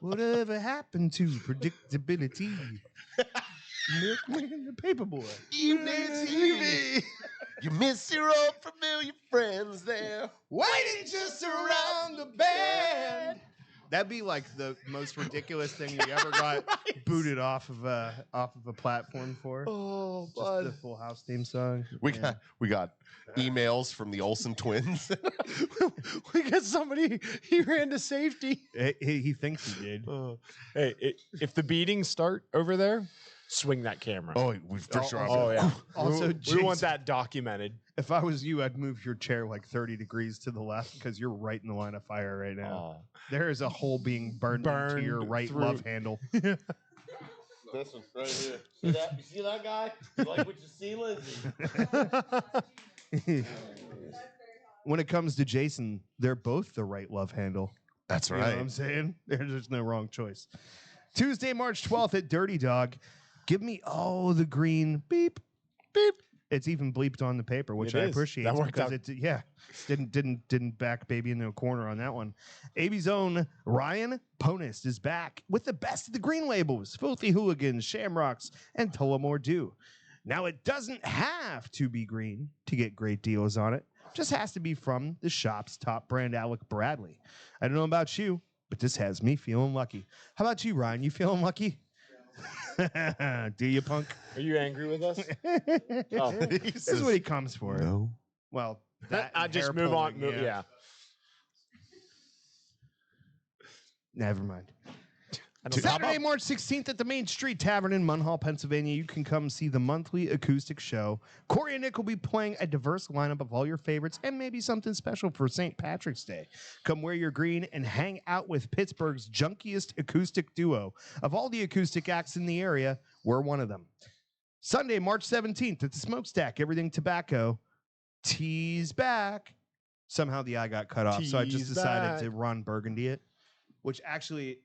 Whatever happened to predictability? Milkman and the Paperboy. Evening TV. You miss your old familiar friends there. Waiting just around the bend. That'd be like the most ridiculous thing we ever got booted off of a platform for. Oh, Just the Full House theme song. We got emails from the Olsen twins. We got somebody. He ran to safety. He thinks he did. Hey, if the beatings start over there, swing that camera. Oh, we for sure. Oh yeah. Also, we want Jason, that documented. if I was you, I'd move your chair like 30 degrees to the left because you're right in the line of fire right now. Oh. There is a hole being burned into your right through. love handle. This one right here. You see that guy? You like what you see, Lindsay? When it comes to Jason, they're both the right love handle. That's You know what I'm saying? There's no wrong choice. Tuesday, March 12th at Dirty Dog. Give me the green beep, beep. It's even bleeped on the paper, which It I is. appreciate That worked because out. didn't back baby into a corner on that one. AB's own Ryan Ponist is back with the best of the green labels: Filthy Hooligans, Shamrocks, and Tullamore Dew. Now it doesn't have to be green to get great deals on it. Just has to be from the shop's top brand, Alec Bradley. I don't know about you, but this has me feeling lucky. How about you, Ryan? You feeling lucky? Do you, punk? Are you angry with us? Oh. This is what he comes for. No. Well, that I and just hair move on. pulling, Yeah. Never mind. I don't- Saturday, March 16th at the Main Street Tavern in Munhall, Pennsylvania, you can come see the monthly acoustic show. Corey and Nick will be playing a diverse lineup of all your favorites and maybe something special for St. Patrick's Day. Come wear your green and hang out with Pittsburgh's junkiest acoustic duo. Of all the acoustic acts in the area, we're one of them. Sunday, March 17th at the Smokestack, Everything Tobacco. Tease back. Somehow the I got cut off, so I just Tease decided back. to Ron Burgundy it, which actually...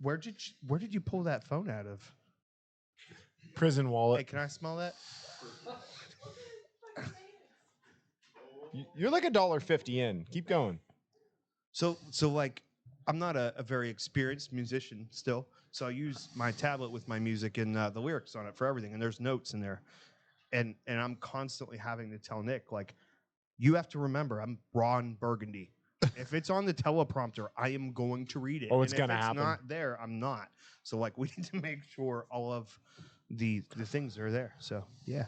Where did you pull that phone out of? Prison Hey, wallet. can I smell that? You're like $1.50 in. Keep going. So like, I'm not a very experienced musician still, so I use my tablet with my music and the lyrics on it for everything, and there's notes in there, and I'm constantly having to tell Nick, like, you have to remember, I'm Ron Burgundy. If it's on the teleprompter, I am going to read it. Oh, it's and if gonna happen. not there, I'm not. So like, we need to make sure all of the things are there. So yeah.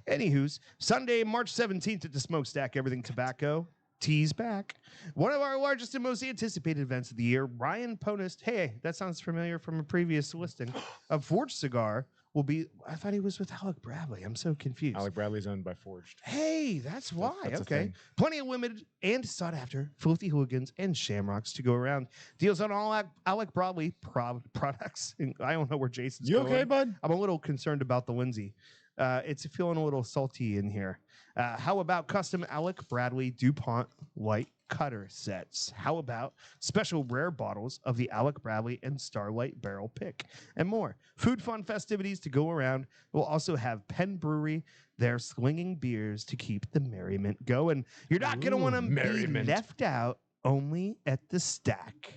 Anywho's, Sunday, March 17th at the Smokestack, Everything Tobacco. Tease back. One of our largest and most anticipated events of the year, Ryan Ponist. Hey, that sounds familiar from a previous listing. Of Forged Cigar will be. I thought he was with Alec Bradley. I'm so confused. Alec Bradley's owned by Forged. Hey, that's why. that's a Okay. thing. Plenty of limited and sought after Filthy Hooligans and Shamrocks to go around. Deals on all Alec Bradley products. I don't know where Jason's You going. okay, bud? I'm a little concerned about the Lindsay. It's feeling a little salty in here. How about custom Alec Bradley DuPont light cutter sets? How about special rare bottles of the Alec Bradley and Starlight Barrel Pick and more? Food, fun festivities to go around. We'll also have Penn Brewery, their slinging beers to keep the merriment going. You're not going to Ooh, want to be merriment. left out only at the stack.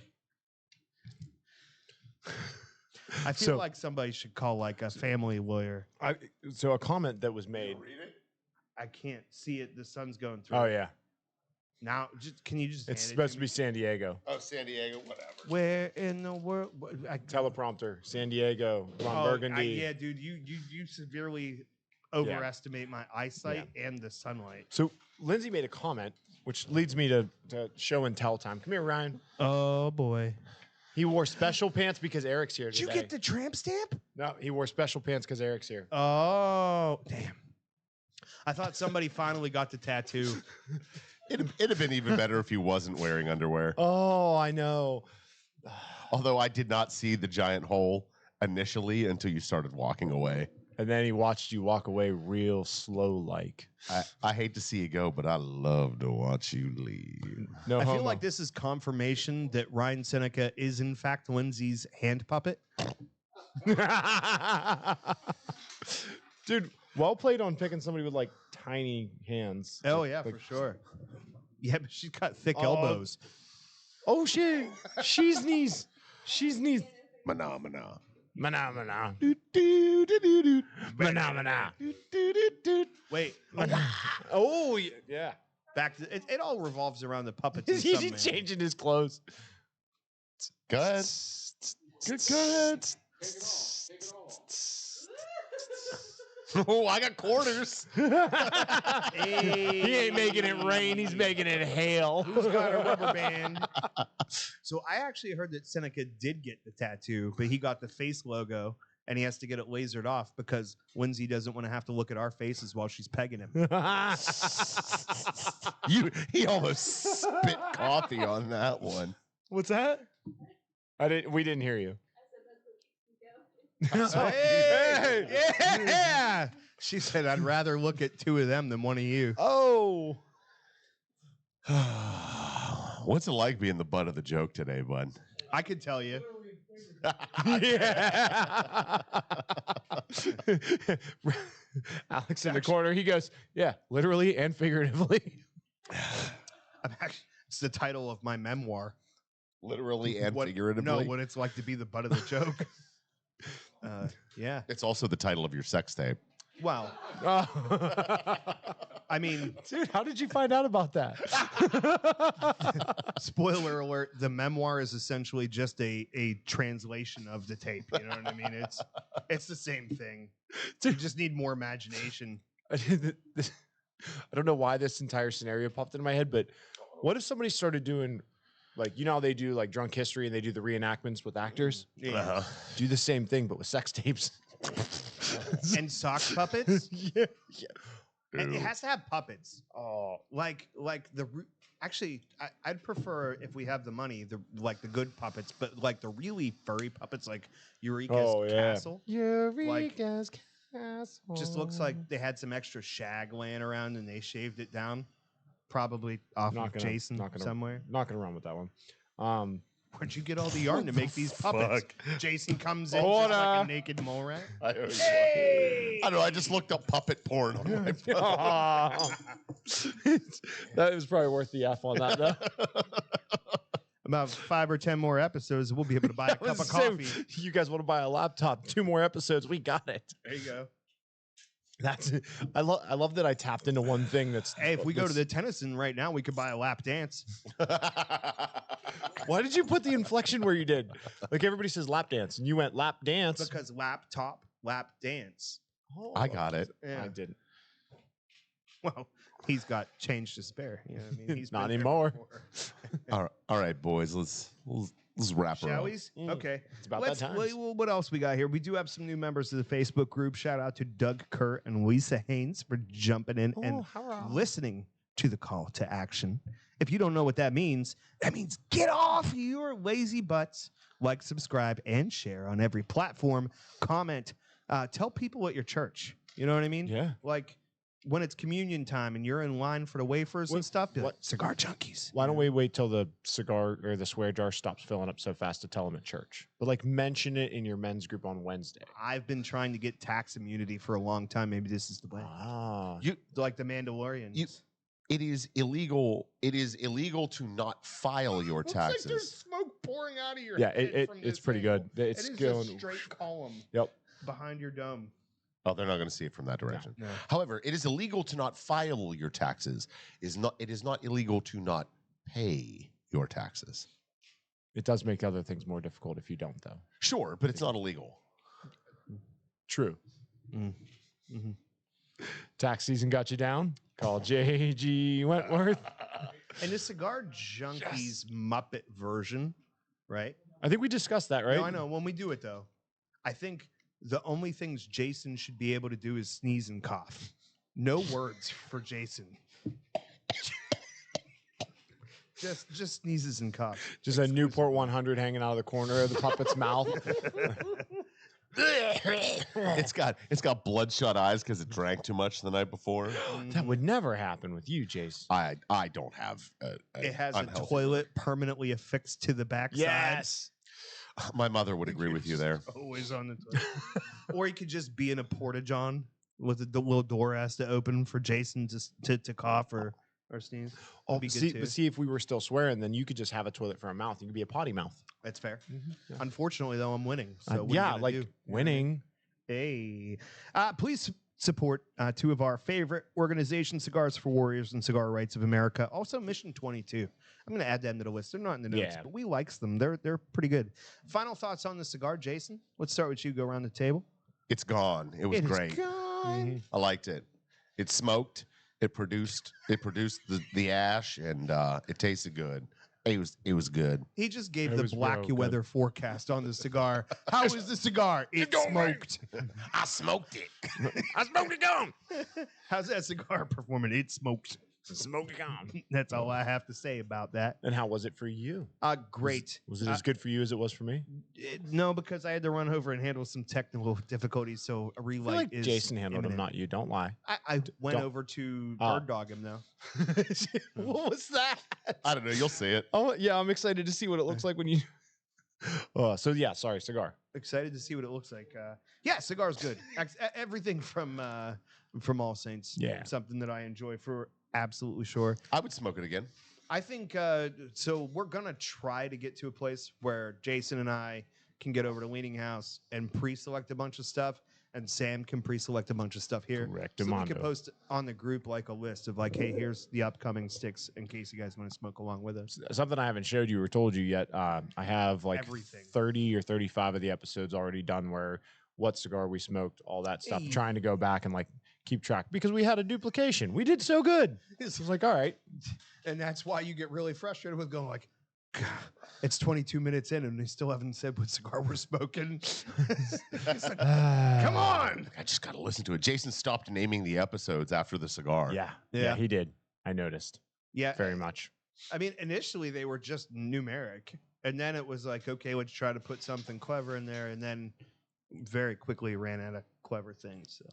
I feel So- like somebody should call like a family lawyer. So a comment that was made. I can't see it. The sun's going through. Oh yeah, Now, can you just? it's hand it supposed to me? be San Diego. Oh, San Diego, whatever. Where in the world? Teleprompter, San Diego, Ron Burgundy. Yeah, dude, you severely overestimate my eyesight and the sunlight. So Lindsay made a comment, which leads me to show and tell time. Come here, Ryan. Oh boy! He wore special pants because Eric's here Did today. you get the tramp stamp? No, he wore special pants because Eric's here. Oh damn! I thought somebody finally got the tattoo. It'd have been even better if he wasn't wearing underwear. Oh, I know. Although I did not see the giant hole initially until you started walking away. And then he watched you walk away real slow like. I hate to see you go, but I love to watch you leave. No I homo. feel like this is confirmation that Ryan Seneca is in fact Lindsay's hand puppet. Dude, well played on picking somebody with like tiny hands. Oh yeah, Like- for sure. Yeah, but she's got thick Oh. elbows. Oh shit. She's knees. She's knees. Mana, mana. Mana mana. Do, do, do, do, do. Mana mana. Do, do, do, do. Wait, Oh yeah. back to it all revolves around the puppets. in He's some manner. changing his clothes. Go ahead. Go ahead. Oh, I got quarters. He ain't making it rain. He's making it hail. Who's got a rubber band? So I actually heard that Seneca did get the tattoo, but he got the face logo, and he has to get it lasered off because Lindsay doesn't want to have to look at our faces while she's pegging him. He almost spit coffee on that one. What's that? We didn't hear you. Hey, yeah. She said, I'd rather look at two of them than one of you. Oh. What's it like being the butt of the joke today, bud? I could tell you. Yeah. Alex in the corner, he goes, yeah, literally and figuratively. It's the title of my memoir. Literally and figuratively? No, what it's like to be the butt of the joke. Yeah. It's also the title of your sex tape. Well, I mean, dude, how did you find out about that? Spoiler alert, the memoir is essentially just a translation of the tape. You know what I mean? It's the same thing. You just need more imagination. I don't know why this entire scenario popped into my head, but what if somebody started doing, like, you know how they do like drunk history and they do the reenactments with actors? Yeah. Do the same thing, but with sex tapes. And sock puppets? Yeah. And it has to have puppets. Oh, like actually, I'd prefer if we have the money, the good puppets, but like the really furry puppets, like Eureka's Castle. Eureka's Castle. Just looks like they had some extra shag laying around and they shaved it down, probably off of Jason somewhere. Not gonna run with that one. Where'd you get all the yarn to make these puppets? Jason comes in just like a naked mole rat. I don't know. I just looked up puppet porn on my phone. That was probably worth the F on that, though. About 5 or 10 more episodes, we'll be able to buy a cup of coffee. You guys want to buy a laptop? 2 more episodes, we got it. There you go. I love that I tapped into one thing that's. Hey, if we go to the Tennyson right now, we could buy a lap dance. Why did you put the inflection where you did? Like everybody says lap dance, and you went lap dance. Because laptop, lap dance. Oh, I got it. Yeah. I didn't. Well, he's got change to spare. You know what I mean? He's not anymore. All right, boys. Let's wrap her Shall up. we? Okay. It's about that time. What else we got here? We do have some new members of the Facebook group. Shout out to Doug Kurt and Lisa Haynes for jumping in and listening to the call to action. If you don't know what that means get off your lazy butts. Like, subscribe, and share on every platform. Comment. Tell people at your church. You know what I mean? Yeah. Like, when it's communion time and you're in line for the wafers and stuff, be like, cigar junkies. Why don't we wait till the cigar or the swear jar stops filling up so fast to tell them at church? But like mention it in your men's group on Wednesday. I've been trying to get tax immunity for a long time. Maybe this is the way. You like the Mandalorians. It is illegal. It is illegal to not file your taxes. Looks like there's smoke pouring out of your Yeah, head it's pretty angle. Good. It's it is going a straight column. Yep. Behind your dome. Oh, they're not going to see it from that direction. No. However, it is illegal to not file your taxes. It is not illegal to not pay your taxes. It does make other things more difficult if you don't, though. Sure, but it's not illegal. True. Mm-hmm. Tax season got you down? Call J.G. Wentworth. And the Cigar Junkies Muppet version, right? I think we discussed that, right? No, I know. When we do it, though, I think the only things Jason should be able to do is sneeze and cough. No words for Jason. just sneezes and coughs. Just a Newport 100 hanging out of the corner of the puppet's mouth. It's got bloodshot eyes because it drank too much the night before. That would never happen with you, Jason. I don't have. It has unhealthy a toilet permanently affixed to the backside. Yes. My mother would agree with you there. Always on the toilet. Or he could just be in a porta-john with the little door has to open for Jason to cough or sneeze. Oh, see, if we were still swearing, then you could just have a toilet for a mouth. You could be a potty mouth. That's fair. Yeah. Unfortunately, though, I'm winning. So winning. Hey, please support 2 of our favorite organizations, Cigars for Warriors and Cigar Rights of America. Also, Mission 22. I'm going to add them to the list. They're not in the notes, Yeah. but we likes them. They're pretty good. Final thoughts on the cigar, Jason? Let's start with you. Go around the table. It's gone. It was It is great. gone. I liked it. It smoked. It produced the ash, and it tasted good. It was good. He just gave It the was black real weather forecast on the cigar. How is the cigar? It smoked. I smoked it. I smoked it gone. How's that cigar performing? It smoked. Smoked it gone. That's all I have to say about that. And how was it for you? Great. Was it as good for you as it was for me? No, because I had to run over and handle some technical difficulties. So a I relight feel like is Jason handled him, imminent. not you. Don't lie. I went Don't- over to Oh. bird dog him though. What was that? I don't know. You'll see it. Oh yeah, I'm excited to see what it looks like when you. Oh, so yeah, sorry, cigar. Excited to see what it looks like. Yeah, cigar's good. Everything from All Saints. Yeah. Something that I enjoy for absolutely sure. I would smoke it again. I think so. We're gonna try to get to a place where Jason and I can get over to Leaning House and pre-select a bunch of stuff, and Sam can pre-select a bunch of stuff here. Correct, So we Armando. can post on the group like a list of like, hey, here's the upcoming sticks in case you guys want to smoke along with us. Something I haven't showed you or told you yet. I have like Everything. 30 or 35 of the episodes already done where what cigar we smoked, all that stuff. Hey. Trying to go back and like keep track because we had a duplication. We did so good. I was like, all right. And that's why you get really frustrated with going like, God, it's 22 minutes in and they still haven't said what cigar we're smoking. It's like, come on. I just got to listen to it. Jason stopped naming the episodes after the cigar. Yeah, Yeah. he did. I noticed Yeah. very much. I mean, initially they were just numeric. And then it was like, okay, let's try to put something clever in there. And then very quickly ran out of clever things. So.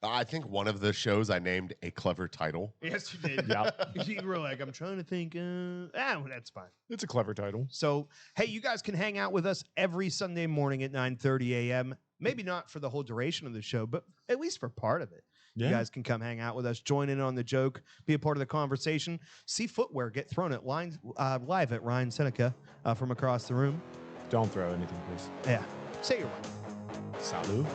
I think one of the shows I named a clever title. Yes, you did. Yeah. You were like, I'm trying to think. Well, that's fine. It's a clever title. So, hey, you guys can hang out with us every Sunday morning at 9:30 a.m. Maybe not for the whole duration of the show, but at least for part of it. Yeah. You guys can come hang out with us, join in on the joke, be a part of the conversation, see footwear get thrown at lines live at Ryan Seneca from across the room. Don't throw anything, please. Yeah, say your one. Salud.